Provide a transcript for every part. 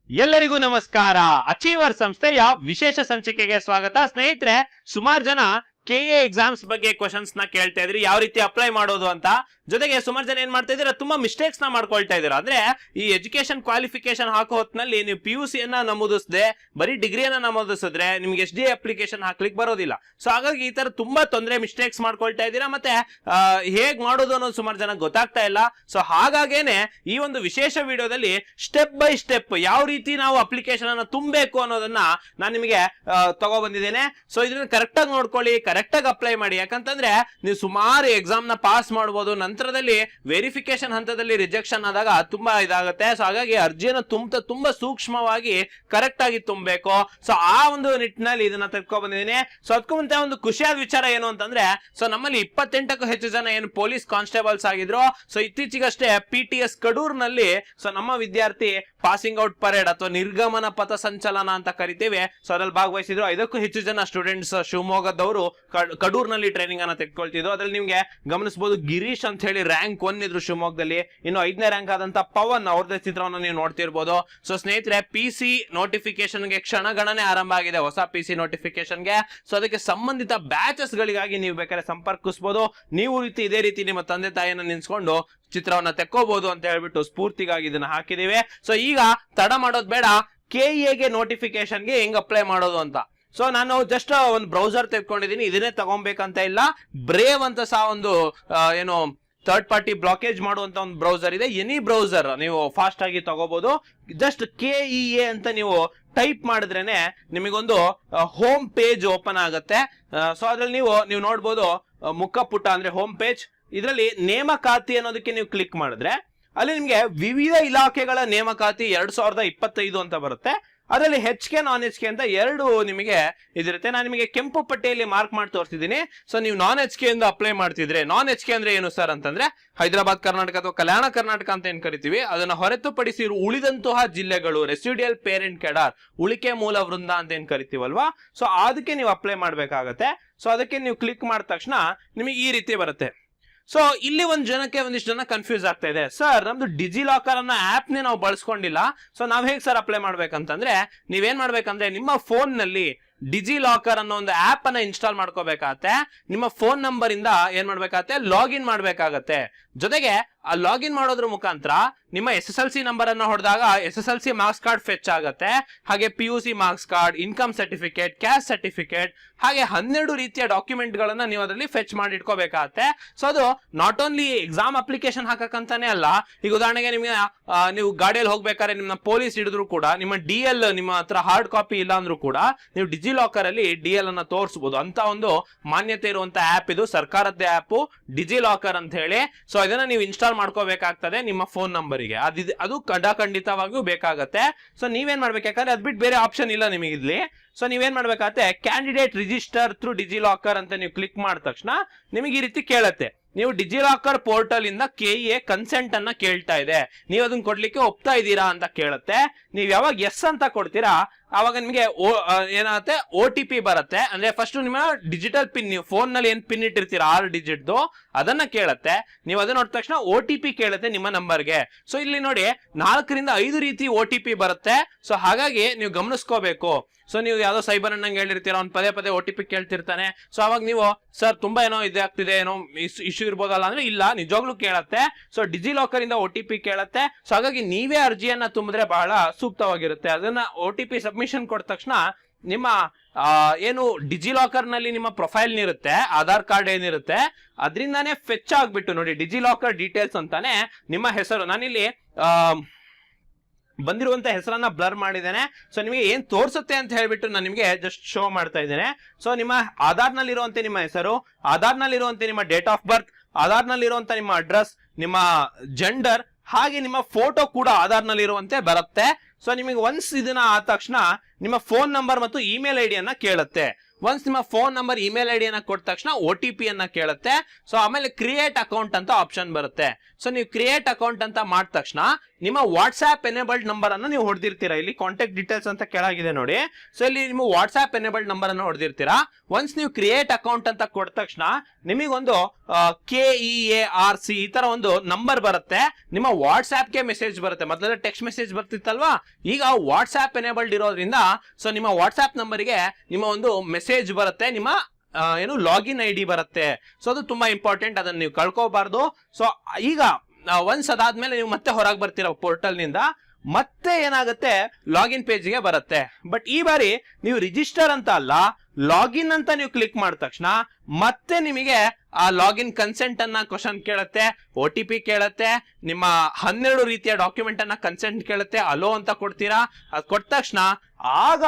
ಎಲ್ಲರಿಗೂ ನಮಸ್ಕಾರ. ಅಚೀವರ್ ಸಂಸ್ಥೆಯ ವಿಶೇಷ ಸಂಚಿಕೆಗೆ ಸ್ವಾಗತ. ಸ್ನೇಹಿತರೆ, ಸುಮಾರು ಜನ ಕೆಎ ಎಕ್ಸಾಮ್ಸ್ ಬಗ್ಗೆ ಕ್ವಶನ್ಸ್ ನ ಕೇಳ್ತಾ ಇದ್ರಿ, ಯಾವ ರೀತಿ ಅಪ್ಲೈ ಮಾಡೋದು ಅಂತ. ಜೊತೆಗೆ ಸುಮಾರು ಜನ ಏನ್ ಮಾಡ್ತಾ ಇದೀರಾ, ತುಂಬಾ ಮಿಸ್ಟೇಕ್ಸ್ ನ ಮಾಡ್ಕೊಳ್ತಾ ಇದೀರಾ. ಅಂದ್ರೆ ಈ ಎಜುಕೇಶನ್ ಕ್ವಾಲಿಫಿಕೇಶನ್ ಹಾಕೋ ಹೊತ್ತಿನಲ್ಲಿ ನೀವು PUC ಯನ್ನ ನಮೂದಿಸದೆ ಬರೀ ಡಿಗ್ರಿಯನ್ನ ನಮೂದಿಸಿದ್ರೆ ನಿಮ್ಗೆ SDA ಅಪ್ಲಿಕೇಶನ್ ಹಾಕ್ಲಿಕ್ಕೆ ಬರೋದಿಲ್ಲ. ಸೊ ಹಾಗಾಗಿ ಈ ತರ ತುಂಬಾ ತೊಂದರೆ ಮಿಸ್ಟೇಕ್ಸ್ ಮಾಡ್ಕೊಳ್ತಾ ಇದ್ದೀರಾ, ಮತ್ತೆ ಹೇಗ್ ಮಾಡೋದು ಅನ್ನೋದು ಸುಮಾರು ಜನ ಗೊತ್ತಾಗ್ತಾ ಇಲ್ಲ. ಸೊ ಹಾಗಾಗೇನೆ ಈ ಒಂದು ವಿಶೇಷ ವಿಡಿಯೋದಲ್ಲಿ ಸ್ಟೆಪ್ ಬೈ ಸ್ಟೆಪ್ ಯಾವ ರೀತಿ ನಾವು ಅಪ್ಲಿಕೇಶನ್ ಅನ್ನ ತುಂಬಬೇಕು ಅನ್ನೋದನ್ನ ನಾನು ನಿಮಗೆ ತಗೋ ಬಂದಿದ್ದೇನೆ. ಸೊ ಇದನ್ನ ಕರೆಕ್ಟ್ ಆಗಿ ನೋಡ್ಕೊಳ್ಳಿ, ಕರೆಕ್ಟ್ ಆಗಿ ಅಪ್ಲೈ ಮಾಡಿ. ಯಾಕಂತಂದ್ರೆ ನೀವು ಸುಮಾರು ಎಕ್ಸಾಮ್ ನ ಪಾಸ್ ಮಾಡಬಹುದು, ನಂತರದಲ್ಲಿ ವೆರಿಫಿಕೇಶನ್ ಹಂತದಲ್ಲಿ ರಿಜೆಕ್ಷನ್ ಆದಾಗ ತುಂಬಾ ಇದಾಗುತ್ತೆ. ಸೊ ಹಾಗಾಗಿ ಅರ್ಜಿಯನ್ನು ತುಂಬಾ ಸೂಕ್ಷ್ಮವಾಗಿ ಕರೆಕ್ಟ್ ಆಗಿ ತುಂಬಬೇಕು. ಸೊ ಆ ಒಂದು ನಿಟ್ಟಿನಲ್ಲಿ ಇದನ್ನ ತೆಗೆದುಕೊ ಬಂದಿದ್ದೀನಿ. ಸೊ ಅದಕ್ಕೂ ಒಂದು ಖುಷಿಯಾದ ವಿಚಾರ ಏನು ಅಂತಂದ್ರೆ, ಸೊ ನಮ್ಮಲ್ಲಿ 28ಕ್ಕೂ ಹೆಚ್ಚು ಜನ ಏನು ಪೊಲೀಸ್ ಕಾನ್ಸ್ಟೇಬಲ್ಸ್ ಆಗಿದ್ರು. ಸೊ ಇತ್ತೀಚೆಗಷ್ಟೇ PTS ಕಡೂರ್ನಲ್ಲಿ ಸೊ ನಮ್ಮ ವಿದ್ಯಾರ್ಥಿ ಪಾಸಿಂಗ್ ಔಟ್ ಪರೇಡ್ ಅಥವಾ ನಿರ್ಗಮನ ಪಥ ಸಂಚಲನ ಅಂತ ಕರಿತೀವಿ, ಸೊ ಅದ್ರಲ್ಲಿ ಭಾಗವಹಿಸಿದ್ರು. 5ಕ್ಕೂ ಹೆಚ್ಚು ಜನ ಸ್ಟೂಡೆಂಟ್ಸ್ ಶಿವಮೊಗ್ಗದವರು ಕಡೂರ್ನಲ್ಲಿ ಟ್ರೈನಿಂಗ್ ಅನ್ನ ತೆಗೆದುಕೊಳ್ತಿದ್ರು. ಅದ್ರಲ್ಲಿ ನಿಮ್ಗೆ ಗಮನಿಸಬಹುದು, ಗಿರೀಶ್ ಅಂತ ಹೇಳಿ ರ್ಯಾಂಕ್ 1 ಇದ್ರು ಶಿವಮೊಗ್ಗದಲ್ಲಿ. ಇನ್ನು 5ನೇ ರ್ಯಾಂಕ್ ಆದಂತ ಪವನ್, ಅವ್ರದೇ ಚಿತ್ರವನ್ನು ನೀವು ನೋಡ್ತಿರ್ಬೋದು. ಸೊ ಸ್ನೇಹಿತರೆ, PC ನೋಟಿಫಿಕೇಶನ್ಗೆ ಕ್ಷಣಗಣನೆ ಆರಂಭ ಆಗಿದೆ, ಹೊಸ PC ನೋಟಿಫಿಕೇಶನ್ಗೆ. ಸೊ ಅದಕ್ಕೆ ಸಂಬಂಧಿತ ಬ್ಯಾಚಸ್ ಗಳಿಗಾಗಿ ನೀವು ಬೇಕಾದ್ರೆ ಸಂಪರ್ಕಿಸಬಹುದು. ನೀವು ಇದೇ ರೀತಿ ನಿಮ್ಮ ತಂದೆ ತಾಯಿಯನ್ನ ನಿನ್ಸ್ಕೊಂಡು ಚಿತ್ರವನ್ನ ತೆಕ್ಕೋಬಹುದು ಅಂತ ಹೇಳ್ಬಿಟ್ಟು ಸ್ಫೂರ್ತಿಗಾಗಿ ಇದನ್ನ ಹಾಕಿದೀವಿ. ಸೊ ಈಗ ತಡ ಮಾಡೋದು ಬೇಡ, KEAಗೆ ನೋಟಿಫಿಕೇಶನ್ಗೆ ಹೆಂಗ್ ಅಪ್ಲೈ ಮಾಡೋದು ಅಂತ. ಸೊ ನಾನು ಜಸ್ಟ್ ಒಂದು ಬ್ರೌಸರ್ ತೆಗೆದುಕೊಂಡಿದ್ದೀನಿ, ಇದನ್ನೇ ತಗೊಬೇಕಂತ ಇಲ್ಲ. ಬ್ರೇವ್ ಅಂತ ಸಹ ಒಂದು ಏನು ಥರ್ಡ್ ಪಾರ್ಟಿ ಬ್ಲಾಕೇಜ್ ಮಾಡುವಂತ ಒಂದು ಬ್ರೌಸರ್ ಇದೆ. ಎನಿ ಬ್ರೌಸರ್ ನೀವು ಫಾಸ್ಟ್ ಆಗಿ ತಗೋಬಹುದು. ಜಸ್ಟ್ KEA ಅಂತ ನೀವು ಟೈಪ್ ಮಾಡಿದ್ರೇನೆ ನಿಮಗೊಂದು ಹೋಮ್ ಪೇಜ್ ಓಪನ್ ಆಗುತ್ತೆ. ಸೊ ಅದ್ರಲ್ಲಿ ನೀವು ನೋಡ್ಬೋದು ಮುಖಪುಟ ಅಂದ್ರೆ ಹೋಮ್ ಪೇಜ್. ಇದರಲ್ಲಿ ನೇಮಕಾತಿ ಅನ್ನೋದಕ್ಕೆ ನೀವು ಕ್ಲಿಕ್ ಮಾಡಿದ್ರೆ ಅಲ್ಲಿ ನಿಮ್ಗೆ ವಿವಿಧ ಇಲಾಖೆಗಳ ನೇಮಕಾತಿ 2025 ಅಂತ ಬರುತ್ತೆ. ಅದರಲ್ಲಿ HK ನಾನ್ HK ಅಂತ ಎರಡು ನಿಮಗೆ ಇದಿರುತ್ತೆ. ನಾನು ನಿಮಗೆ ಕೆಂಪು ಪಟ್ಟಿಯಲ್ಲಿ ಮಾರ್ಕ್ ಮಾಡಿ ತೋರಿಸಿದ್ದೀನಿ. ಸೊ ನೀವು ನಾನ್ HK ಇಂದ ಅಪ್ಲೈ ಮಾಡ್ತಿದ್ರೆ, ನಾನ್ HK ಅಂದ್ರೆ ಏನು ಸರ್ ಅಂತಂದ್ರೆ ಹೈದರಾಬಾದ್ ಕರ್ನಾಟಕ ಅಥವಾ ಕಲ್ಯಾಣ ಕರ್ನಾಟಕ ಅಂತ ಏನ್ ಕರಿತೀವಿ, ಅದನ್ನ ಹೊರತುಪಡಿಸಿ ಉಳಿದಂತಹ ಜಿಲ್ಲೆಗಳು, ರೆಸಿಡಿಯಲ್ ಪೇರೆಂಟ್ ಕೆಡರ್, ಉಳಿಕೆ ಮೂಲ ವೃಂದ ಅಂತ ಏನ್ ಕರಿತೀವಲ್ವಾ, ಸೊ ಅದಕ್ಕೆ ನೀವು ಅಪ್ಲೈ ಮಾಡ್ಬೇಕಾಗತ್ತೆ. ಸೊ ಅದಕ್ಕೆ ನೀವು ಕ್ಲಿಕ್ ಮಾಡಿದ ತಕ್ಷಣ ನಿಮಗೆ ಈ ರೀತಿ ಬರುತ್ತೆ. ಸೊ ಇಲ್ಲಿ ಒಂದಿಷ್ಟು ಜನ ಕನ್ಫ್ಯೂಸ್ ಆಗ್ತಾ ಇದೆ, ಸರ್ ನಮ್ದು ಡಿಜಿಲಾಕರ್ ಅನ್ನೋ ಆಪ್ ನೇ ನಾವು ಬಳಸ್ಕೊಂಡಿಲ್ಲ, ಸೊ ನಾವ್ ಹೇಗ್ ಸರ್ ಅಪ್ಲೈ ಮಾಡ್ಬೇಕಂತಂದ್ರೆ, ನೀವೇನ್ ಮಾಡ್ಬೇಕಂದ್ರೆ ನಿಮ್ಮ ಫೋನ್ ನಲ್ಲಿ ಡಿಜಿಲಾಕರ್ ಅನ್ನೋ ಒಂದು ಆಪ್ ಅನ್ನ ಇನ್ಸ್ಟಾಲ್ ಮಾಡ್ಕೋಬೇಕಾಗತ್ತೆ. ನಿಮ್ಮ ಫೋನ್ ನಂಬರ್ ಇಂದ ಏನ್ ಮಾಡ್ಬೇಕಾಗತ್ತೆ, ಲಾಗಿನ್ ಮಾಡ್ಬೇಕಾಗತ್ತೆ. ಜೊತೆಗೆ ಆ ಲಾಗಿನ್ ಮಾಡೋದ್ರ ಮುಖಾಂತರ ನಿಮ್ಮ SSLC ನಂಬರ್ ಅನ್ನ ಹೊಡೆದಾಗ SSLC ಮಾರ್ಕ್ಸ್ ಕಾರ್ಡ್ ಫೆಚ್ ಆಗುತ್ತೆ. ಹಾಗೆ PUC marks card, income certificate, caste certificate, ಹಾಗೆ 12 ರೀತಿಯ ಡಾಕ್ಯುಮೆಂಟ್ ಗಳನ್ನ ನೀವು ಅದರಲ್ಲಿ ಫೆಚ್ ಮಾಡಿ ಇಟ್ಕೋಬೇಕಾಗತ್ತೆ. ಸೊ ಅದು ನಾಟ್ ಓನ್ಲಿ ಎಕ್ಸಾಮ್ ಅಪ್ಲಿಕೇಶನ್ ಹಾಕಕ್ಕಂತಾನೆ ಅಲ್ಲ. ಈಗ ಉದಾಹರಣೆಗೆ ನಿಮ್ಗೆ ನೀವು ಗಾಡಿಯಲ್ಲಿ ಹೋಗ್ಬೇಕಾದ್ರೆ ನಿಮ್ನ ಪೊಲೀಸ್ ಹಿಡಿದ್ರು ಕೂಡ ನಿಮ್ಮ DL ನಿಮ್ಮ ಹತ್ರ ಹಾರ್ಡ್ ಕಾಪಿ ಇಲ್ಲ ಅಂದ್ರೂ ಕೂಡ ನೀವು ಡಿಜಿಲಾಕರ್ ಅಲ್ಲಿ DL ಅನ್ನ ತೋರಿಸಬಹುದು. ಅಂತ ಒಂದು ಮಾನ್ಯತೆ ಇರುವಂತ ಆಪ್ ಇದು, ಸರ್ಕಾರದ್ದೇ ಆಪ್ ಡಿಜಿಲಾಕರ್ ಅಂತ ಹೇಳಿ. ಸೊ ಇದನ್ನ ನೀವು ಇನ್ಸ್ಟಾಲ್ ಮಾಡ್ಕೋಬೇಕಾಗ್ತದೆ ನಿಮ್ಮ ಫೋನ್ ನಂಬರಿಗೆ. ಅದು ಖಂಡಿತವಾಗಿಯೂ ಬೇಕಾಗತ್ತೆ. ಸೊ ನೀವೇನ್ ಮಾಡ್ಬೇಕು, ಯಾಕಂದ್ರೆ ಅದ್ ಬಿಟ್ಟು ಬೇರೆ ಆಪ್ಷನ್ ಇಲ್ಲ ನಿಮಗೆ ಇಲ್ಲಿ. ಸೊ ನೀವೇನ್ ಮಾಡ್ಬೇಕಾಗತ್ತೆ, ಕ್ಯಾಂಡಿಡೇಟ್ ರಿಜಿಸ್ಟರ್ ಥ್ರೂ ಡಿಜಿಲಾಕರ್ ಅಂತ ನೀವು ಕ್ಲಿಕ್ ಮಾಡಿದ ತಕ್ಷಣ ನಿಮಗೆ ಈ ರೀತಿ ಕೇಳತ್ತೆ, ನೀವು ಡಿಜಿಲಾಕರ್ ಪೋರ್ಟಲ್ ಇಂದ KEA ಕನ್ಸೆಂಟ್ ಅನ್ನ ಕೇಳ್ತಾ ಇದೆ, ನೀವು ಅದನ್ನ ಕೊಡ್ಲಿಕ್ಕೆ ಒಪ್ತಾ ಇದ್ದೀರಾ ಅಂತ ಕೇಳುತ್ತೆ. ನೀವು ಯಾವಾಗ ಎಸ್ ಅಂತ ಕೊಡ್ತೀರಾ ಆವಾಗ ನಿಮಗೆ ಏನಾಗುತ್ತೆ, OTP ಬರುತ್ತೆ. ಅಂದ್ರೆ ಫಸ್ಟ್ ನಿಮ್ಮ ಡಿಜಿಟಲ್ ಪಿನ್, ನೀವು ಫೋನ್ ನಲ್ಲಿ ಏನ್ ಪಿನ್ ಇಟ್ಟಿರ್ತೀರಾ 6 ಡಿಜಿಟ್ ಅದನ್ನ ಕೇಳುತ್ತೆ. ನೀವು ಅದನ್ನ ನೋಡಿದ ತಕ್ಷಣ OTP ಕೇಳುತ್ತೆ ನಿಮ್ಮ ನಂಬರ್ಗೆ. ಸೊ ಇಲ್ಲಿ ನೋಡಿ 4 ರಿಂದ 5 ರೀತಿ OTP ಬರುತ್ತೆ. ಸೊ ಹಾಗಾಗಿ ನೀವು ಗಮನಿಸ್ಕೋಬೇಕು. ಸೊ ನೀವು ಯಾವ್ದೋ ಸೈಬರ್ ಅನ್ನಂಗೆ ಹೇಳಿರ್ತೀರಾ, ಅವ್ನು ಪದೇ OTP ಕೇಳ್ತಿರ್ತಾನೆ. ಸೊ ಅವಾಗ ನೀವು ಸರ್ ತುಂಬಾ ಏನೋ ಇದಾಗ್ತಿದೆ, ಏನೋ ಇಶ್ಯೂ ಇರ್ಬೋದಲ್ಲ ಅಂದ್ರೆ, ಇಲ್ಲ ನಿಜವಾಗ್ಲೂ ಕೇಳತ್ತೆ. ಸೊ ಡಿಜಿಲಾಕರ್ ಇಂದ OTP ಕೇಳತ್ತೆ. ಸೊ ಹಾಗಾಗಿ ನೀವೇ ಅರ್ಜಿಯನ್ನ ತುಂಬಿದ್ರೆ ಬಹಳ ಸೂಕ್ತವಾಗಿರುತ್ತೆ. ಅದನ್ನ OTP ಸಬ್ಮಿಷನ್ ಕೊಟ್ಟ ತಕ್ಷಣ ನಿಮ್ಮ ಏನು ಡಿಜಿಲಾಕರ್ ನಲ್ಲಿ ನಿಮ್ಮ ಪ್ರೊಫೈಲ್ ಇರುತ್ತೆ, ಆಧಾರ್ ಕಾರ್ಡ್ ಏನಿರುತ್ತೆ ಅದರಿಂದಾನೇ ಫೆಚ್ ಆಗ್ಬಿಟ್ಟು ನೋಡಿ ಡಿಜಿಲಾಕರ್ ಡೀಟೇಲ್ಸ್ ಅಂತಾನೆ ನಿಮ್ಮ ಹೆಸರು, ನಾನಿಲ್ಲಿ ಬಂದಿರುವಂತ ಹೆಸರನ್ನ ಬ್ಲರ್ ಮಾಡಿದ್ದೇನೆ. ಸೊ ನಿಮಗೆ ಏನ್ ತೋರಿಸುತ್ತೆ ಅಂತ ಹೇಳ್ಬಿಟ್ಟು ನಾನು ನಿಮಗೆ ಜಸ್ಟ್ ಶೋ ಮಾಡ್ತಾ ಇದ್ದೇನೆ. ಸೊ ನಿಮ್ಮ ಆಧಾರ್ ನಲ್ಲಿ ಇರುವಂತೆ ನಿಮ್ಮ ಹೆಸರು, ಆಧಾರ್ ನಲ್ಲಿ ಇರುವಂತೆ ನಿಮ್ಮ ಡೇಟ್ ಆಫ್ ಬರ್ತ್, ಆಧಾರ್ ನಲ್ಲಿ ಇರುವಂತ ನಿಮ್ಮ ಅಡ್ರೆಸ್, ನಿಮ್ಮ ಜೆಂಡರ್, ಹಾಗೆ ನಿಮ್ಮ ಫೋಟೋ ಕೂಡ ಆಧಾರ್ ನಲ್ಲಿ ಇರುವಂತೆ ಬರುತ್ತೆ. ಸೊ ನಿಮಗೆ ಒನ್ಸ್ ಇದನ್ನ ಆದ ತಕ್ಷಣ ನಿಮ್ಮ ಫೋನ್ ನಂಬರ್ ಮತ್ತು ಇಮೇಲ್ ID ಅನ್ನ ಕೇಳುತ್ತೆ. ಒನ್ಸ್ ನಿಮ್ಮ ಫೋನ್ ನಂಬರ್ ಇಮೇಲ್ ಐ ಡಿಯನ್ನ ಕೊಟ್ಟ ತಕ್ಷಣ OTP ಅನ್ನ ಕೇಳುತ್ತೆ. ಸೊ ಆಮೇಲೆ ಕ್ರಿಯೇಟ್ ಅಕೌಂಟ್ ಅಂತ ಆಪ್ಷನ್ ಬರುತ್ತೆ. ಸೊ ನೀವು ಕ್ರಿಯೇಟ್ ಅಕೌಂಟ್ ಅಂತ ಮಾಡಿದ ತಕ್ಷಣ ನಿಮ್ಮ ವಾಟ್ಸ್ಆಪ್ ಎನೇಬಲ್ಡ್ ನಂಬರ್ ಅನ್ನು ನೀವು ಹೊಡೆದಿರ್ತೀರಾ. ಇಲ್ಲಿ ಕಾಂಟ್ಯಾಕ್ಟ್ ಡೀಟೇಲ್ಸ್ ಅಂತ ಕೆಳಗಿದೆ ನೋಡಿ. ಸೊ ಇಲ್ಲಿ ನಿಮ್ಮ ವಾಟ್ಸ್ಆಪ್ ಎನೇಬಲ್ಡ್ ನಂಬರ್ ಅನ್ನು ಹೊಡೆದಿರ್ತೀರಾ. ಒನ್ಸ್ ನೀವು ಕ್ರಿಯೇಟ್ ಅಕೌಂಟ್ ಅಂತ ಕೊಟ್ಟ ತಕ್ಷಣ ನಿಮಗೊಂದು KEARC ಈ ತರ ಒಂದು ನಂಬರ್ ಬರುತ್ತೆ. ನಿಮ್ಮ ವಾಟ್ಸ್ಆಪ್ಗೆ ಮೆಸೇಜ್ ಬರುತ್ತೆ. ಮೊದಲ ಟೆಕ್ಸ್ಟ್ ಮೆಸೇಜ್ ಬರ್ತಿತ್ತಲ್ವಾ, ಈಗ ವಾಟ್ಸ್ಆಪ್ ಎನೇಬಲ್ಡ್ ಇರೋದ್ರಿಂದ ಸೊ ನಿಮ್ಮ ವಾಟ್ಸ್ಆಪ್ ನಂಬರ್ಗೆ ನಿಮ್ಮ ಒಂದು ಮೆಸೇಜ್ ಬರುತ್ತೆ, ನಿಮ್ಮ ಲಾಗಿನ್ ID ಬರುತ್ತೆ. ಸೊ ಅದು ತುಂಬಾ ಇಂಪಾರ್ಟೆಂಟ್, ಅದನ್ನ ನೀವು ಕಳ್ಕೋಬಾರ್ದು. ಸೊ ಈಗ ಒನ್ಸ್ ಅದಾದ್ಮೇಲೆ ನೀವು ಮತ್ತೆ ಹೊರಗೆ ಬರ್ತೀರ ಪೋರ್ಟಲ್ ನಿಂದ, ಮತ್ತೆ ಏನಾಗುತ್ತೆ ಲಾಗಿನ್ ಪೇಜ್ಗೆ ಬರುತ್ತೆ. ಬಟ್ ಈ ಬಾರಿ ನೀವು ರಿಜಿಸ್ಟರ್ ಅಂತ ಅಲ್ಲ, ಲಾಗಿನ್ ಅಂತ ನೀವು ಕ್ಲಿಕ್ ಮಾಡಿದ ತಕ್ಷಣ ಮತ್ತೆ ನಿಮಗೆ ಆ ಲಾಗಿನ್ ಕನ್ಸೆಂಟ್ ಅನ್ನ ಕ್ವಶನ್ ಕೇಳುತ್ತೆ, OTP ಕೇಳುತ್ತೆ, ನಿಮ್ಮ 12 ರೀತಿಯ ಡಾಕ್ಯುಮೆಂಟ್ ಅನ್ನ ಕನ್ಸೆಂಟ್ ಕೇಳುತ್ತೆ, ಅಲೋ ಅಂತ ಕೊಡ್ತೀರಾ. ಅದು ಕೊಟ್ಟ ತಕ್ಷಣ ಆಗ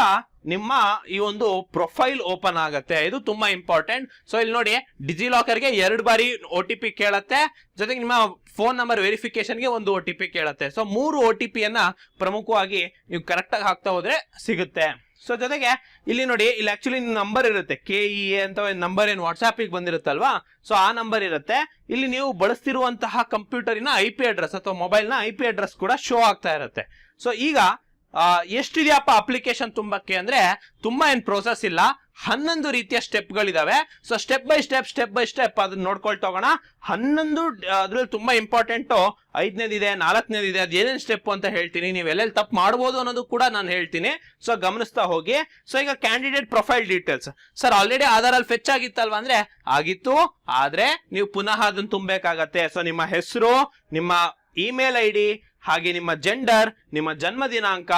ನಿಮ್ಮ ಈ ಒಂದು ಪ್ರೊಫೈಲ್ ಓಪನ್ ಆಗುತ್ತೆ. ಇದು ತುಂಬಾ ಇಂಪಾರ್ಟೆಂಟ್. ಸೊ ಇಲ್ಲಿ ನೋಡಿ, ಡಿಜಿಲಾಕರ್ಗೆ 2 ಬಾರಿ OTP ಕೇಳುತ್ತೆ, ಜೊತೆಗೆ ನಿಮ್ಮ ಫೋನ್ ನಂಬರ್ ವೆರಿಫಿಕೇಶನ್ಗೆ ಒಂದು OTP ಕೇಳುತ್ತೆ. ಸೊ 3 OTP ಅನ್ನ ಪ್ರಮುಖವಾಗಿ ನೀವು ಕರೆಕ್ಟ್ ಆಗಿ ಹಾಕ್ತಾ ಹೋದ್ರೆ ಸಿಗುತ್ತೆ. ಸೊ ಜೊತೆಗೆ ಇಲ್ಲಿ ನೋಡಿ, ಇಲ್ಲಿ ಆಕ್ಚುಲಿ ನಂಬರ್ ಇರುತ್ತೆ, KEA ಅಂತ ನಂಬರ್ ಏನು ವಾಟ್ಸ್ಆಪ್ ಬಂದಿರುತ್ತಲ್ವಾ, ಸೊ ಆ ನಂಬರ್ ಇರುತ್ತೆ. ಇಲ್ಲಿ ನೀವು ಬಳಸ್ತಿರುವಂತಹ ಕಂಪ್ಯೂಟರಿನ IP ಅಡ್ರೆಸ್ ಅಥವಾ ಮೊಬೈಲ್ನ IP ಅಡ್ರೆಸ್ ಕೂಡ ಶೋ ಆಗ್ತಾ ಇರುತ್ತೆ. ಸೊ ಈಗ ಎಷ್ಟಿದೆಯಪ್ಪ ಅಪ್ಲಿಕೇಶನ್ ತುಂಬಕ್ಕೆ ಅಂದ್ರೆ ತುಂಬಾ ಏನ್ ಪ್ರೋಸೆಸ್ ಇಲ್ಲ, 11 ರೀತಿಯ ಸ್ಟೆಪ್ಗಳಿದಾವೆ. ಸೊ ಸ್ಟೆಪ್ ಬೈ ಸ್ಟೆಪ್ ಅದನ್ನ ನೋಡ್ಕೊಳ್ತಾ ಹೋಗೋಣ. 11 ಅದ್ರಲ್ಲಿ ತುಂಬಾ ಇಂಪಾರ್ಟೆಂಟ್ 5ನೇದಿದೆ, 4ನೇದಿದೆ, ಅದ್ ಏನೇನ್ ಸ್ಟೆಪ್ ಅಂತ ಹೇಳ್ತೀನಿ. ನೀವು ಎಲ್ಲೆಲ್ಲಿ ತಪ್ಪು ಮಾಡ್ಬೋದು ಅನ್ನೋದು ಕೂಡ ನಾನು ಹೇಳ್ತೀನಿ. ಸೊ ಗಮನಿಸ್ತಾ ಹೋಗಿ. ಸೊ ಈಗ candidate profile details, sir already ಆಧಾರಲ್ಲಿ ಫೆಚ್ ಆಗಿತ್ತಲ್ವಾ ಅಂದ್ರೆ ಆಗಿತ್ತು, ಆದ್ರೆ ನೀವು ಪುನಃ ಅದನ್ನ ತುಂಬಬೇಕಾಗತ್ತೆ. ಸೊ ನಿಮ್ಮ ಹೆಸರು, ನಿಮ್ಮ ಇಮೇಲ್ ID, ಹಾಗೆ ನಿಮ್ಮ ಜೆಂಡರ್, ನಿಮ್ಮ ಜನ್ಮ ದಿನಾಂಕ.